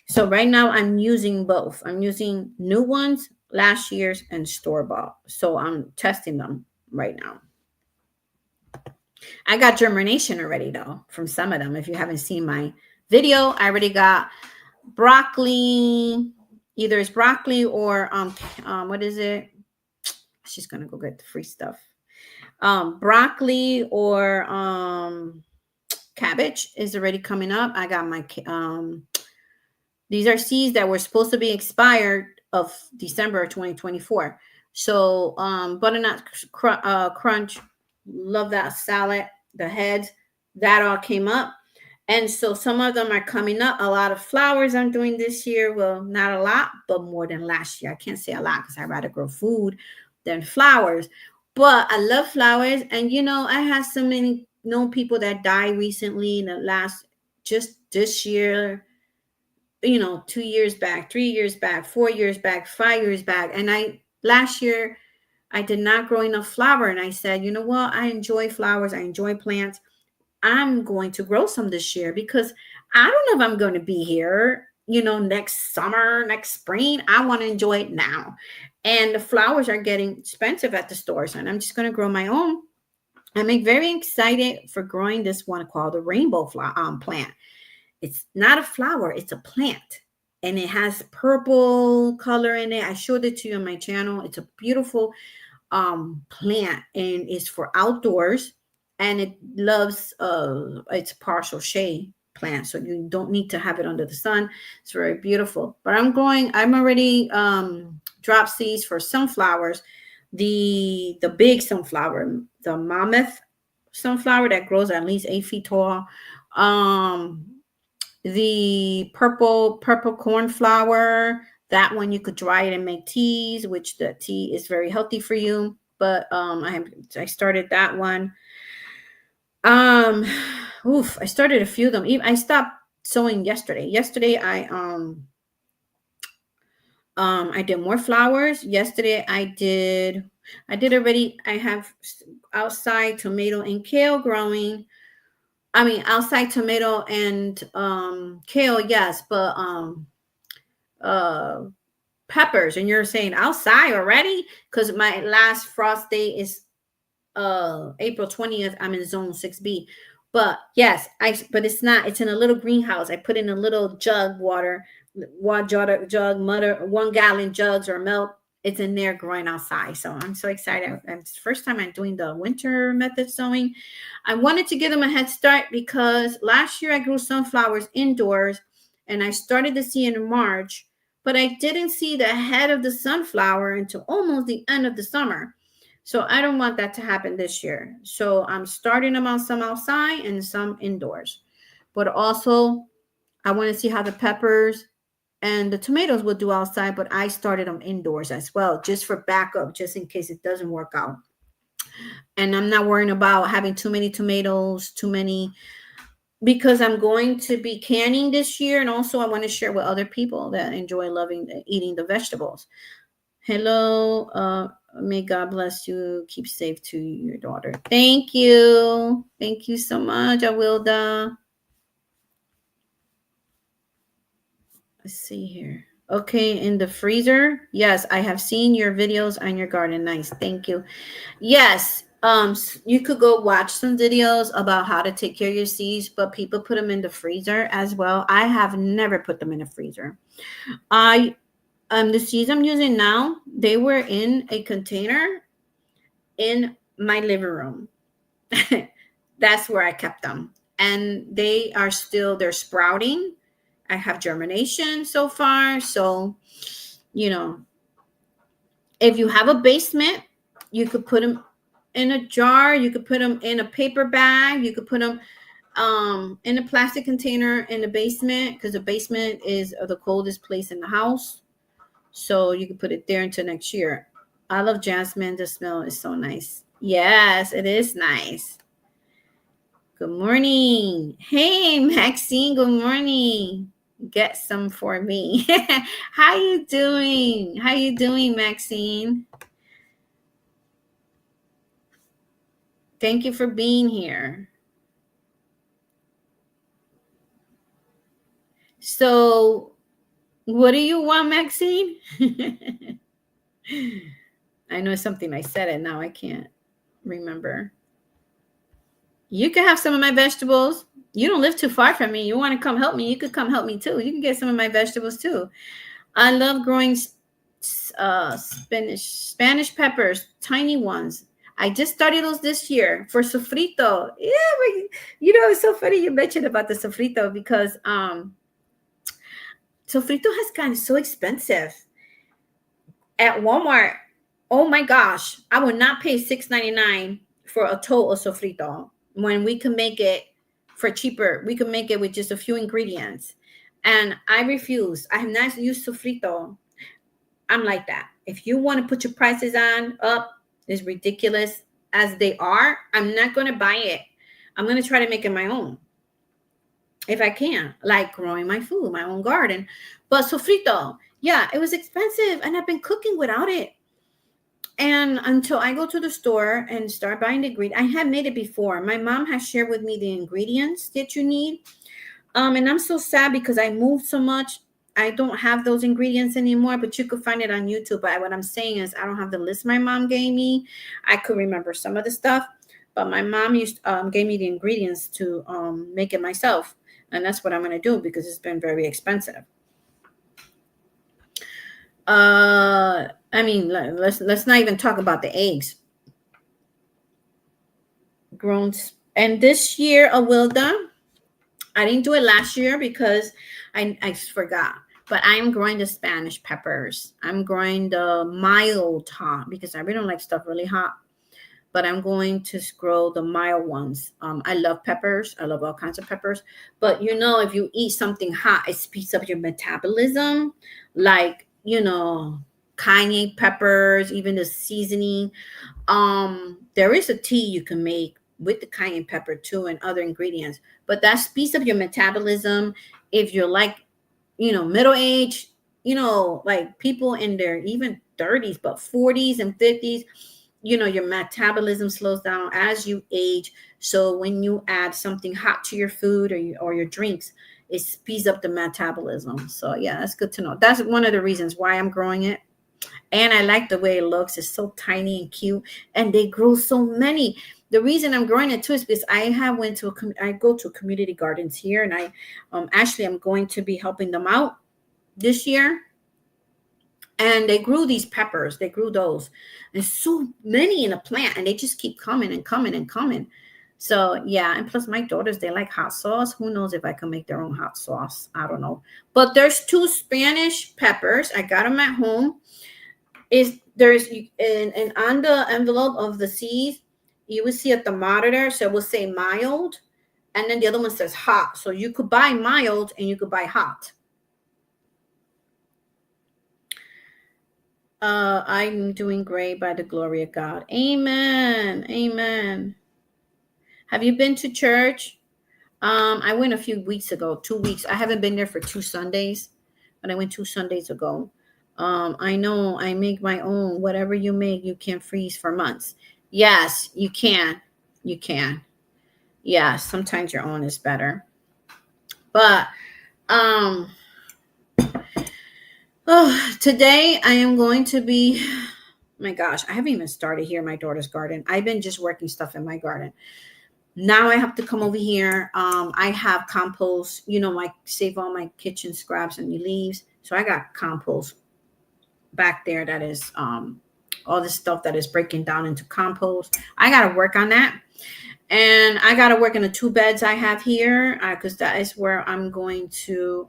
So right now I'm using both. I'm using new ones, last year's, and store bought. So I'm testing them right now. I got germination already though from some of them. If you haven't seen my video, I already got broccoli. Either it's broccoli or what is it? She's gonna go get the free stuff. Broccoli or cabbage is already coming up. I got my these are seeds that were supposed to be expired of December 2024. So butternut crunch, love that salad, the heads, that all came up. And so some of them are coming up. A lot of flowers I'm doing this year. Well, not a lot, but more than last year. I can't say a lot because I'd rather grow food than flowers. But I love flowers. And, you know, I have so many known people that died recently in the last, just this year, you know, 2 years back, 3 years back, 4 years back, 5 years back. And last year, I did not grow enough flower. And I said, you know what? I enjoy flowers. I enjoy plants. I'm going to grow some this year because I don't know if I'm going to be here, you know, next summer, next spring. I want to enjoy it now. And the flowers are getting expensive at the stores, and I'm just going to grow my own. I'm very excited for growing this one called the rainbow plant. It's not a flower, it's a plant. And it has purple color in it. I showed it to you on my channel. It's a beautiful plant, and it's for outdoors. And it loves it's partial shade plant, so you don't need to have it under the sun. It's very beautiful. But I'm already drop seeds for sunflowers, the big sunflower, the mammoth sunflower that grows at least 8 feet tall, the purple cornflower. That one you could dry it and make teas, which the tea is very healthy for you. But I started that one. I started a few of them. I stopped sowing yesterday. Yesterday I did more flowers. Yesterday I did already. I have outside tomato and kale growing. I mean, outside tomato and kale, yes, but peppers. And you're saying outside already? Because my last frost day is April 20th. I'm in zone 6B. But yes, but it's not. It's in a little greenhouse. I put in a little jug jug, 1 gallon jugs or milk. It's in there growing outside. So I'm so excited. It's the first time I'm doing the winter method sowing. I wanted to give them a head start because last year I grew sunflowers indoors, and I started to see in March, but I didn't see the head of the sunflower until almost the end of the summer. So I don't want that to happen this year. So I'm starting them on some outside and some indoors. But also, I want to see how the peppers and the tomatoes will do outside, but I started them indoors as well, just for backup, just in case it doesn't work out. And I'm not worrying about having too many tomatoes, because I'm going to be canning this year. And also I want to share with other people that enjoy eating the vegetables. Hello, may God bless you. Keep safe to your daughter. Thank you. Thank you so much, Awilda. Let's see here. Okay, in the freezer. Yes, I have seen your videos on your garden. Nice. Thank you. Yes, you could go watch some videos about how to take care of your seeds, but people put them in the freezer as well. I have never put them in the freezer. The seeds I'm using now, they were in a container in my living room. That's where I kept them. And they're sprouting. I have germination so far. So, you know, if you have a basement, you could put them in a jar. You could put them in a paper bag. You could put them in a plastic container in the basement, because the basement is the coldest place in the house. So you can put it there until next year. I love jasmine. The smell is so nice. Yes, it is nice. Good morning. Hey, Maxine. Good morning. Get some for me. How you doing? How you doing, Maxine? Thank you for being here. So, what do you want, Maxine? I know it's something I said it now. I can't remember. You can have some of my vegetables. You don't live too far from me. You want to come help me? You could come help me too. You can get some of my vegetables too. I love growing Spanish peppers, tiny ones. I just started those this year for sofrito. Yeah, it's so funny you mentioned about the sofrito because sofrito has gotten so expensive at Walmart. Oh my gosh, I would not pay $6.99 for a total sofrito when we can make it for cheaper. We can make it with just a few ingredients. And I refuse. I have not used sofrito. I'm like that. If you want to put your prices on up, it's ridiculous as they are. I'm not going to buy it. I'm going to try to make it my own if I can, like growing my food, my own garden. But sofrito, yeah, it was expensive, and I've been cooking without it. And until I go to the store and start buying the ingredients, I have made it before. My mom has shared with me the ingredients that you need. And I'm so sad because I moved so much. I don't have those ingredients anymore, but you could find it on YouTube. But what I'm saying is I don't have the list my mom gave me. I could remember some of the stuff, but my mom gave me the ingredients to make it myself. And that's what I'm going to do because it's been very expensive. I mean, let's not even talk about the eggs. Grown, and this year, Awilda, I didn't do it last year because I forgot. But I'm growing the Spanish peppers. I'm growing the mild hot because I really don't like stuff really hot. But I'm going to grow the mild ones. I love peppers. I love all kinds of peppers. But if you eat something hot, it speeds up your metabolism. Like, cayenne peppers, even the seasoning. There is a tea you can make with the cayenne pepper too and other ingredients, but that speeds up your metabolism. If you're like, middle age, like people in their even 30s, but 40s and 50s, your metabolism slows down as you age. So when you add something hot to your food or your drinks, it speeds up the metabolism. So yeah, that's good to know. That's one of the reasons why I'm growing it. And I like the way it looks. It's so tiny and cute, and they grow so many. The reason I'm growing it too is because I go to community gardens here, and I'm going to be helping them out this year. And they grew these peppers. They grew those. There's so many in a plant, and they just keep coming and coming and coming. So yeah, and plus my daughters, they like hot sauce. Who knows if I can make their own hot sauce? I don't know. But there's 2 Spanish peppers. I got them at home. There's and on the envelope of the seeds, you will see at the monitor, so it will say mild, and then the other one says hot. So you could buy mild and you could buy hot. I'm doing great by the glory of God. Amen. Amen. Have you been to church? I went a few weeks ago, 2 weeks. I haven't been there for 2 Sundays, but I went 2 Sundays ago. I know I make my own. Whatever you make, you can freeze for months. Yes, you can. You can. Yeah, sometimes your own is better. But today I am going to be, my gosh, I haven't even started here in my daughter's garden. I've been just working stuff in my garden. Now I have to come over here. I have compost, I save all my kitchen scraps and leaves. So I got compost back there that is all this stuff that is breaking down into compost. I got to work on that. And I got to work in the 2 beds I have here because that is where I'm going to,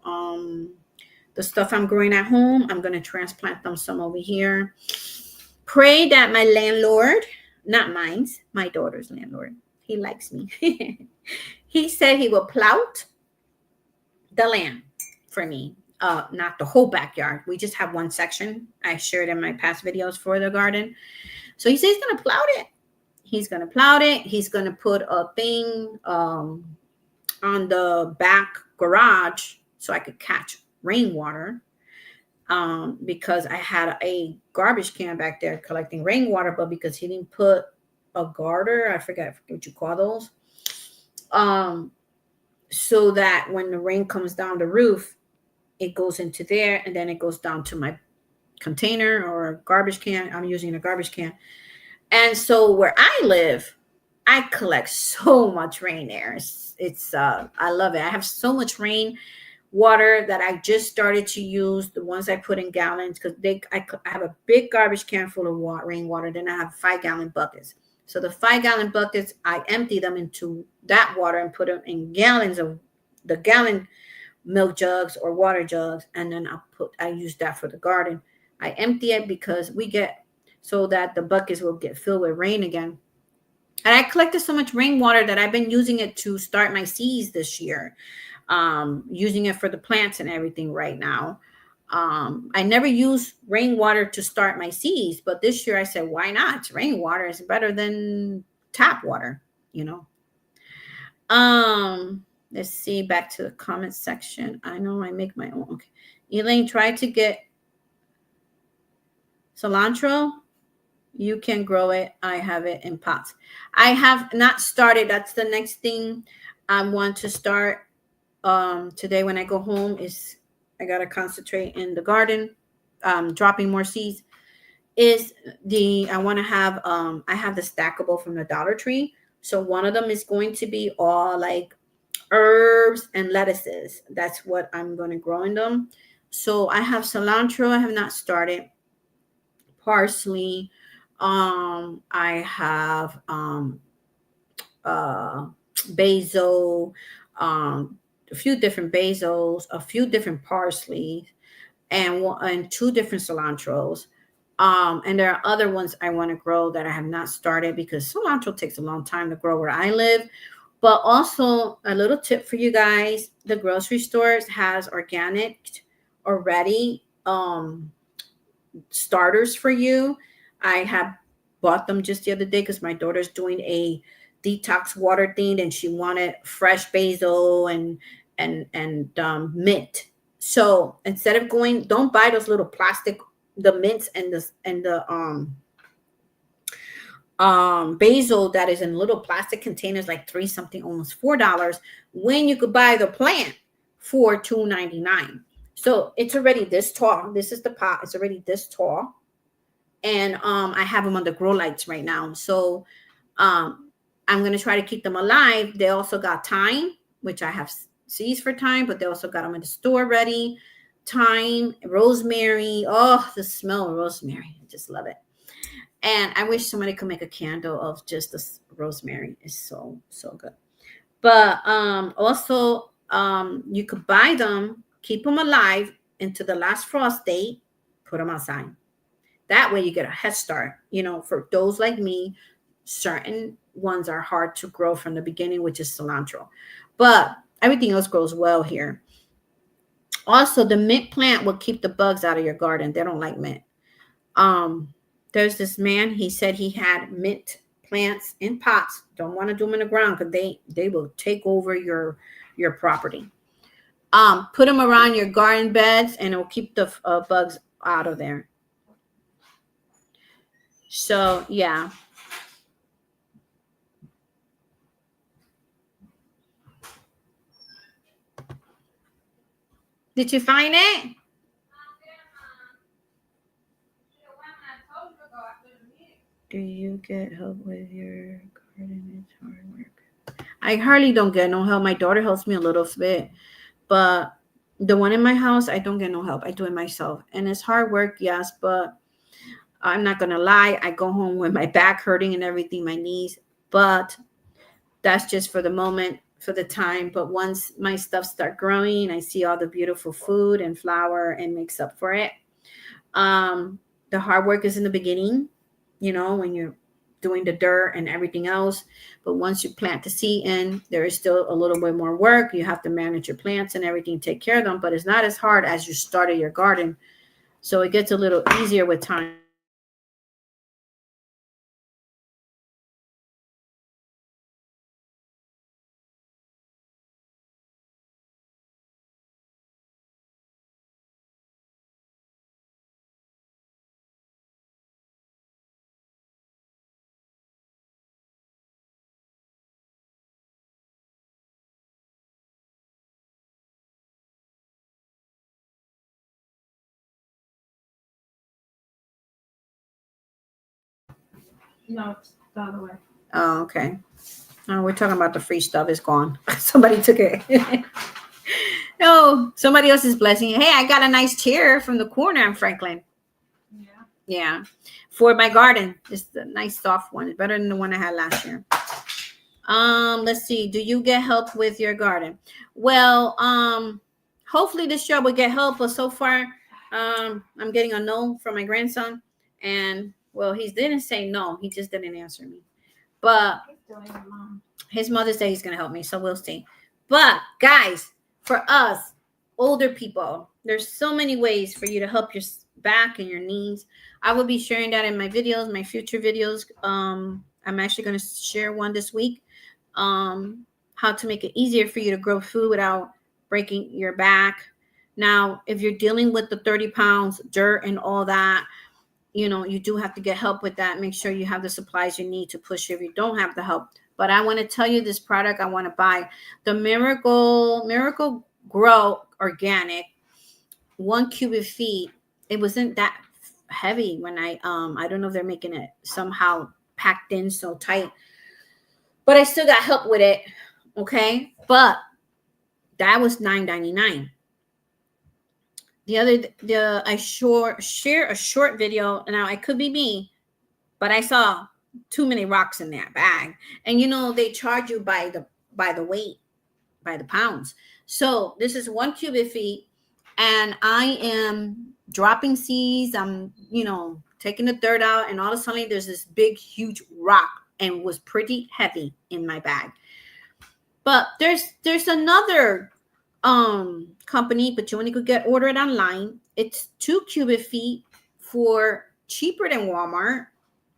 the stuff I'm growing at home, I'm going to transplant them some over here. Pray that my landlord, not mine, my daughter's landlord, he likes me. He said he will plow the land for me. not the whole backyard. We just have one section. I shared in my past videos for the garden. So he said he's going to plow it. He's going to plow it. He's going to put a thing on the back garage so I could catch rainwater, because I had a garbage can back there collecting rainwater, but because he didn't put a garter, I forget what you call those, so that when the rain comes down the roof, it goes into there and then it goes down to my container or garbage can. I'm using a garbage can. And so where I live, I collect so much rain there. It's I love it. I have so much rain water that I just started to use, the ones I put in gallons, because I have a big garbage can full of rainwater. Then I have 5-gallon buckets. So the 5-gallon buckets, I empty them into that water and put them in gallons of the gallon milk jugs or water jugs, and then I use that for the garden. I empty it because so that the buckets will get filled with rain again. And I collected so much rainwater that I've been using it to start my seeds this year, using it for the plants and everything right now. I never use rainwater to start my seeds, but this year I said, why not? Rainwater is better than tap water, you know. Let's see, back to the comment section. I know I make my own. Okay. Elaine, try to get cilantro. You can grow it. I have it in pots. I have not started. That's the next thing I want to start. Today when I go home is I got to concentrate in the garden, dropping more seeds. I want to have, I have the stackable from the Dollar Tree. So one of them is going to be all like herbs and lettuces. That's what I'm going to grow in them. So I have cilantro. I have not started. Parsley. I have basil, a few different basils, a few different parsley, and 2 different cilantros. And there are other ones I want to grow that I have not started because cilantro takes a long time to grow where I live. But also a little tip for you guys: the grocery stores has organic already starters for you. I have bought them just the other day because my daughter's doing a detox water thing and she wanted fresh basil and mint. So instead of don't buy those little plastic, the mints and the basil that is in little plastic containers, like 3 something, almost $4, when you could buy the plant for $2.99. So it's already this tall. This is the pot. It's already this tall. And I have them on the grow lights right now. So I'm going to try to keep them alive. They also got thyme, which I have seeds for thyme, but they also got them in the store ready. Thyme, rosemary. Oh, the smell of rosemary. I just love it. And I wish somebody could make a candle of just this rosemary. It's so, so good. But also you could buy them, keep them alive into the last frost date, put them outside. That way you get a head start. You know, for those like me, certain ones are hard to grow from the beginning, which is cilantro. But everything else grows well here. Also, the mint plant will keep the bugs out of your garden. They don't like mint. There's this man, he said he had mint plants in pots. Don't want to do them in the ground because they will take over your property. Put them around your garden beds and it will keep the bugs out of there. So yeah. Did you find it? Do you get help with your garden? It's hard work. I hardly don't get no help. My daughter helps me a little bit, but the one in my house, I don't get no help. I do it myself. And it's hard work, yes, but I'm not going to lie. I go home with my back hurting and everything, my knees, but that's just for the moment, for the time. But once my stuff start growing, I see all the beautiful food and flower and makes up for it. The hard work is in the beginning, you know, when you're doing the dirt and everything else. But once you plant the seed in, there is still a little bit more work. You have to manage your plants and everything, take care of them, but it's not as hard as you started your garden. So it gets a little easier with time. No, it's the other way. Oh, okay. Oh, we're talking about the free stuff. It's gone. Somebody took it. No, somebody else is blessing you. Hey, I got a nice chair from the corner in Franklin. Yeah. Yeah, for my garden. It's a nice soft one. It's better than the one I had last year. Let's see. Do you get help with your garden? Well, hopefully this job will get help, but so far, I'm getting a no from my grandson. And well, he didn't say no, he just didn't answer me. But He's doing it, Mom. his mother said he's gonna help me, so we'll see. But guys, for us older people, there's so many ways for you to help your back and your knees. I will be sharing that in my videos, my future videos. I'm actually going to share one this week. How to make it easier for you to grow food without breaking your back. Now, if you're dealing with the 30 pounds dirt and all that, you do have to get help with that. Make sure you have the supplies you need to push if you don't have the help. But I want to tell you this product I want to buy, the Miracle Grow Organic 1 cubic feet. It wasn't that heavy when I don't know if they're making it somehow packed in so tight, but I still got help with it. Okay, but that was $9.99. I share a short video. Now it could be me, but I saw too many rocks in that bag, and they charge you by the weight, by the pounds. So this is 1 cubic feet, and I am dropping seeds. I'm taking the dirt out, and all of a sudden there's this big huge rock, and it was pretty heavy in my bag. But there's another company, but you only could order it online. It's 2 cubic feet for cheaper than Walmart.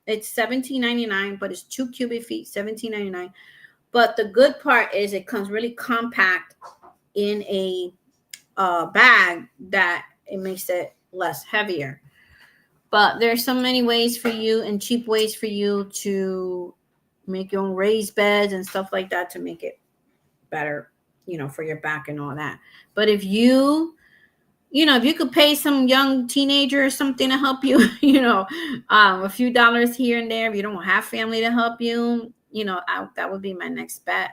It's $17.99, but it's 2 cubic feet, $17.99. But the good part is it comes really compact in a bag that it makes it less heavier. But there's so many ways for you, and cheap ways for you to make your own raised beds and stuff like that to make it better, for your back and all that. But if you could pay some young teenager or something to help you, a few dollars here and there, if you don't have family to help you, that would be my next bet.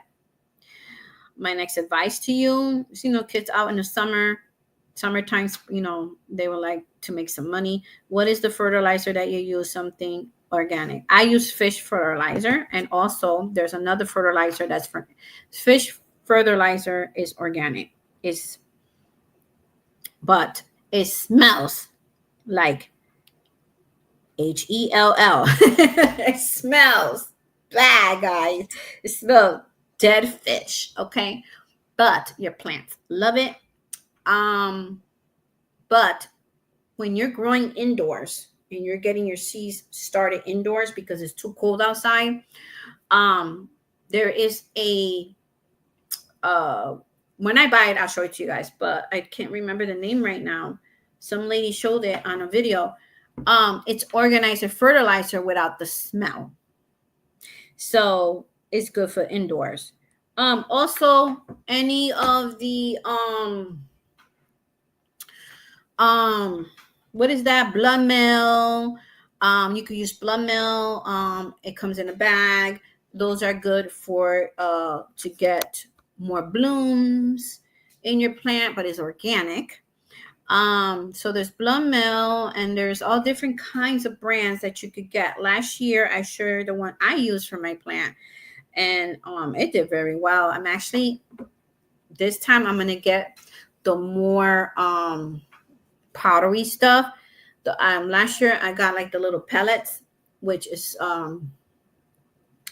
My next advice to you is, kids out in the summertime, they would like to make some money. What is the fertilizer that you use? Something organic. I use fish fertilizer, and also there's another fertilizer that's for fish fertilizer is organic. But it smells like HELL. It smells bad, guys. It smells dead fish. Okay, but your plants love it. But when you're growing indoors and you're getting your seeds started indoors because it's too cold outside, there is a when I buy it, I'll show it to you guys, but I can't remember the name right now. Some lady showed it on a video. It's organizer fertilizer without the smell, so it's good for indoors. Also, any of the what is that, blood meal? You could use blood meal. It comes in a bag. Those are good for to get more blooms in your plant, but it's organic. So there's blood meal, and there's all different kinds of brands that you could get. Last year I shared the one I used for my plant, and it did very well. I'm actually, this time I'm gonna get the more powdery stuff. The last year I got like the little pellets, which is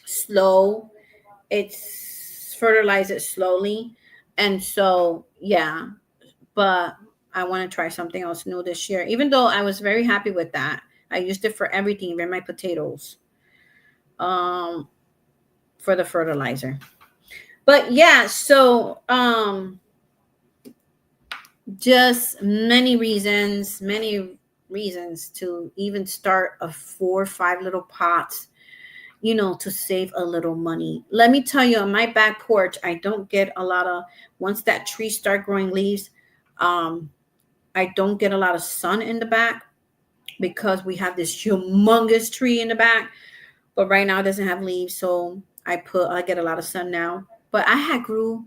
slow. It's fertilize it slowly. And so, yeah, but I want to try something else new this year. Even though I was very happy with that. I used it for everything, even my potatoes. Um for the fertilizer. But yeah, so just many reasons to even start a 4 or 5 little pots, to save a little money. Let me tell you, on my back porch, I don't get a lot of, once that tree start growing leaves, um, I don't get a lot of sun in the back because we have this humongous tree in the back. But right now it doesn't have leaves, so I get a lot of sun now. But I had grew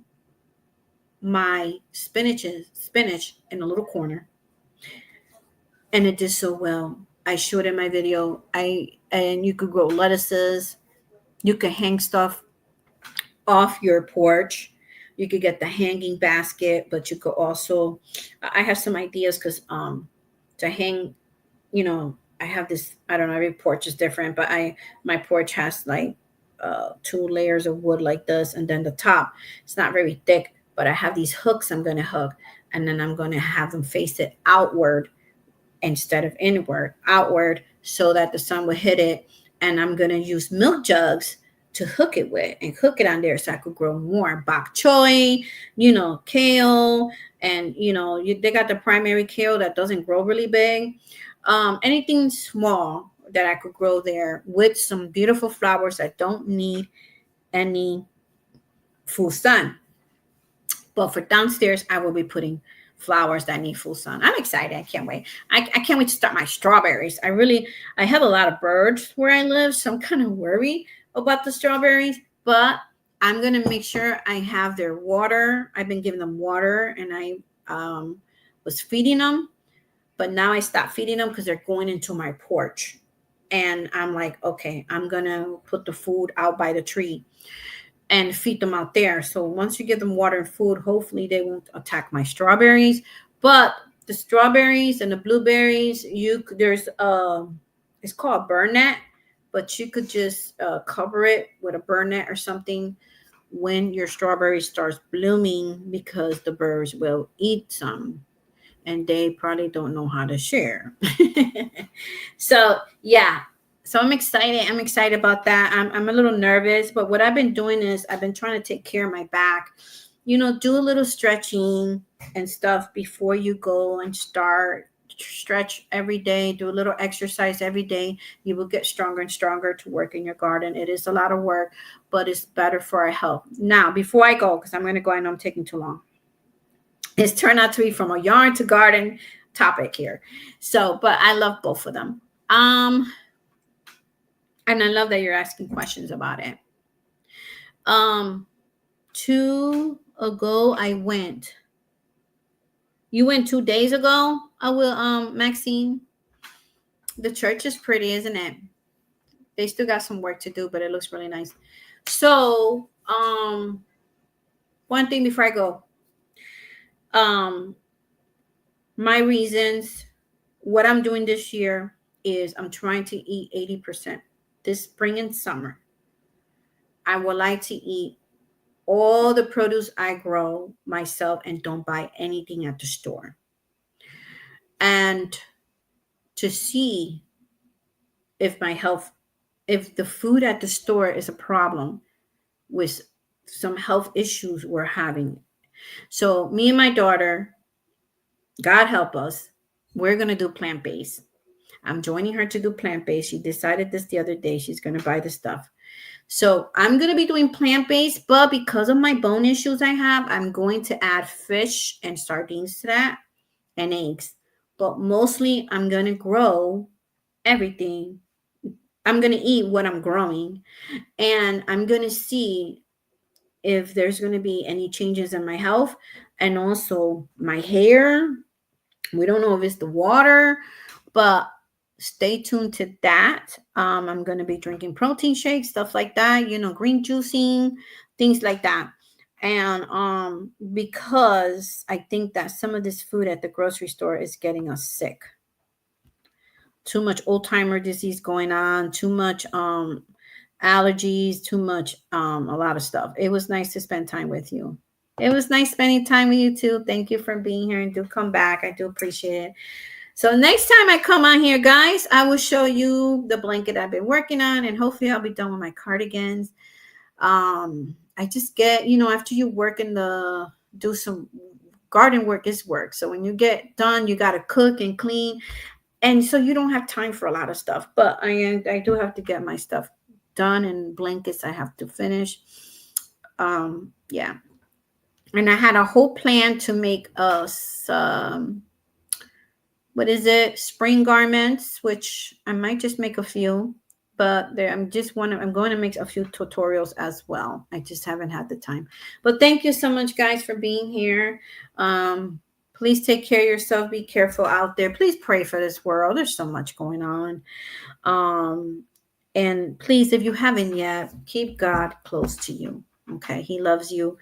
my spinach in a little corner, and it did so well. I showed in my video. And you could grow lettuces. You could hang stuff off your porch. You could get the hanging basket, but you could also. I have some ideas because to hang. I have this. I don't know. Every porch is different, but my porch has like 2 layers of wood like this, and then the top. It's not very thick, but I have these hooks I'm going to hook, and then I'm going to have them face it outward instead of inward, outward, so that the sun will hit it. And I'm going to use milk jugs to hook it with and hook it on there so I could grow more bok choy, kale. And, they got the primary kale that doesn't grow really big. Anything small that I could grow there with some beautiful flowers that don't need any full sun. But for downstairs, I will be putting flowers that need full sun. I'm excited. I can't wait. I can't wait to start my strawberries. I have a lot of birds where I live, so I'm kind of worried about the strawberries, but I'm going to make sure I have their water. I've been giving them water, and I was feeding them, but now I stopped feeding them because they're going into my porch. And I'm like, okay, I'm going to put the food out by the tree and feed them out there. So once you give them water and food, hopefully they won't attack my strawberries. But the strawberries and the blueberries, there's it's called burn net, but you could just cover it with a burn net or something when your strawberry starts blooming, because the birds will eat some, and they probably don't know how to share. So yeah, so I'm excited. I'm excited about that. I'm a little nervous, but what I've been doing is I've been trying to take care of my back. Do a little stretching and stuff before you go and start. Stretch every day, do a little exercise every day. You will get stronger and stronger to work in your garden. It is a lot of work, but it's better for our health. Now, before I go, because I'm going to go, I know I'm taking too long. It's turned out to be from a yarn to garden topic here. So, but I love both of them. And I love that you're asking questions about it. Um, 2 ago I went. You went 2 days ago? I will, Maxine. The church is pretty, isn't it? They still got some work to do, but it looks really nice. So, one thing before I go. My reasons, what I'm doing this year is I'm trying to eat 80%. This spring and summer, I would like to eat all the produce I grow myself and don't buy anything at the store. And to see if my health, if the food at the store is a problem with some health issues we're having. So, me and my daughter, God help us, we're going to do plant based. I'm joining her to do plant based. She decided this the other day. She's going to buy the stuff. So I'm going to be doing plant based, but because of my bone issues I have, I'm going to add fish and sardines to that, and eggs. But mostly I'm going to grow everything. I'm going to eat what I'm growing, and I'm going to see if there's going to be any changes in my health and also my hair. We don't know if it's the water, but stay tuned to that. I'm going to be drinking protein shakes, stuff like that, green juicing, things like that. And because I think that some of this food at the grocery store is getting us sick. Too much old timer disease going on, too much allergies, too much, a lot of stuff. It was nice to spend time with you. It was nice spending time with you too. Thank you for being here and do come back. I do appreciate it. So next time I come on here, guys, I will show you the blanket I've been working on, and hopefully I'll be done with my cardigans. I just get, after you work in the do some garden work is work. So when you get done, you got to cook and clean, and so you don't have time for a lot of stuff. But I do have to get my stuff done, and blankets I have to finish. Yeah, and I had a whole plan to make us what is it, spring garments, which I might just make a few, but there I'm going to make a few tutorials as well. I just haven't had the time. But thank you so much, guys, for being here. Please take care of yourself. Be careful out there. Please pray for this world. There's so much going on. And please, if you haven't yet, keep God close to you. Okay, He loves you,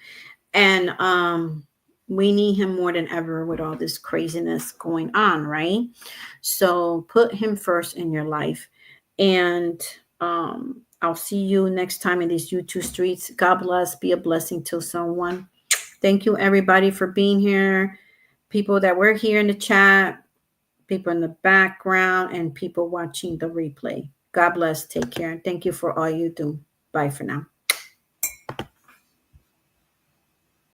and we need Him more than ever with all this craziness going on, right? So put Him first in your life, and I'll see you next time in these YouTube streets. God bless. Be a blessing to someone. Thank you, everybody, for being here. People that were here in the chat, people in the background, and people watching the replay. God bless. Take care. And thank you for all you do. Bye for now.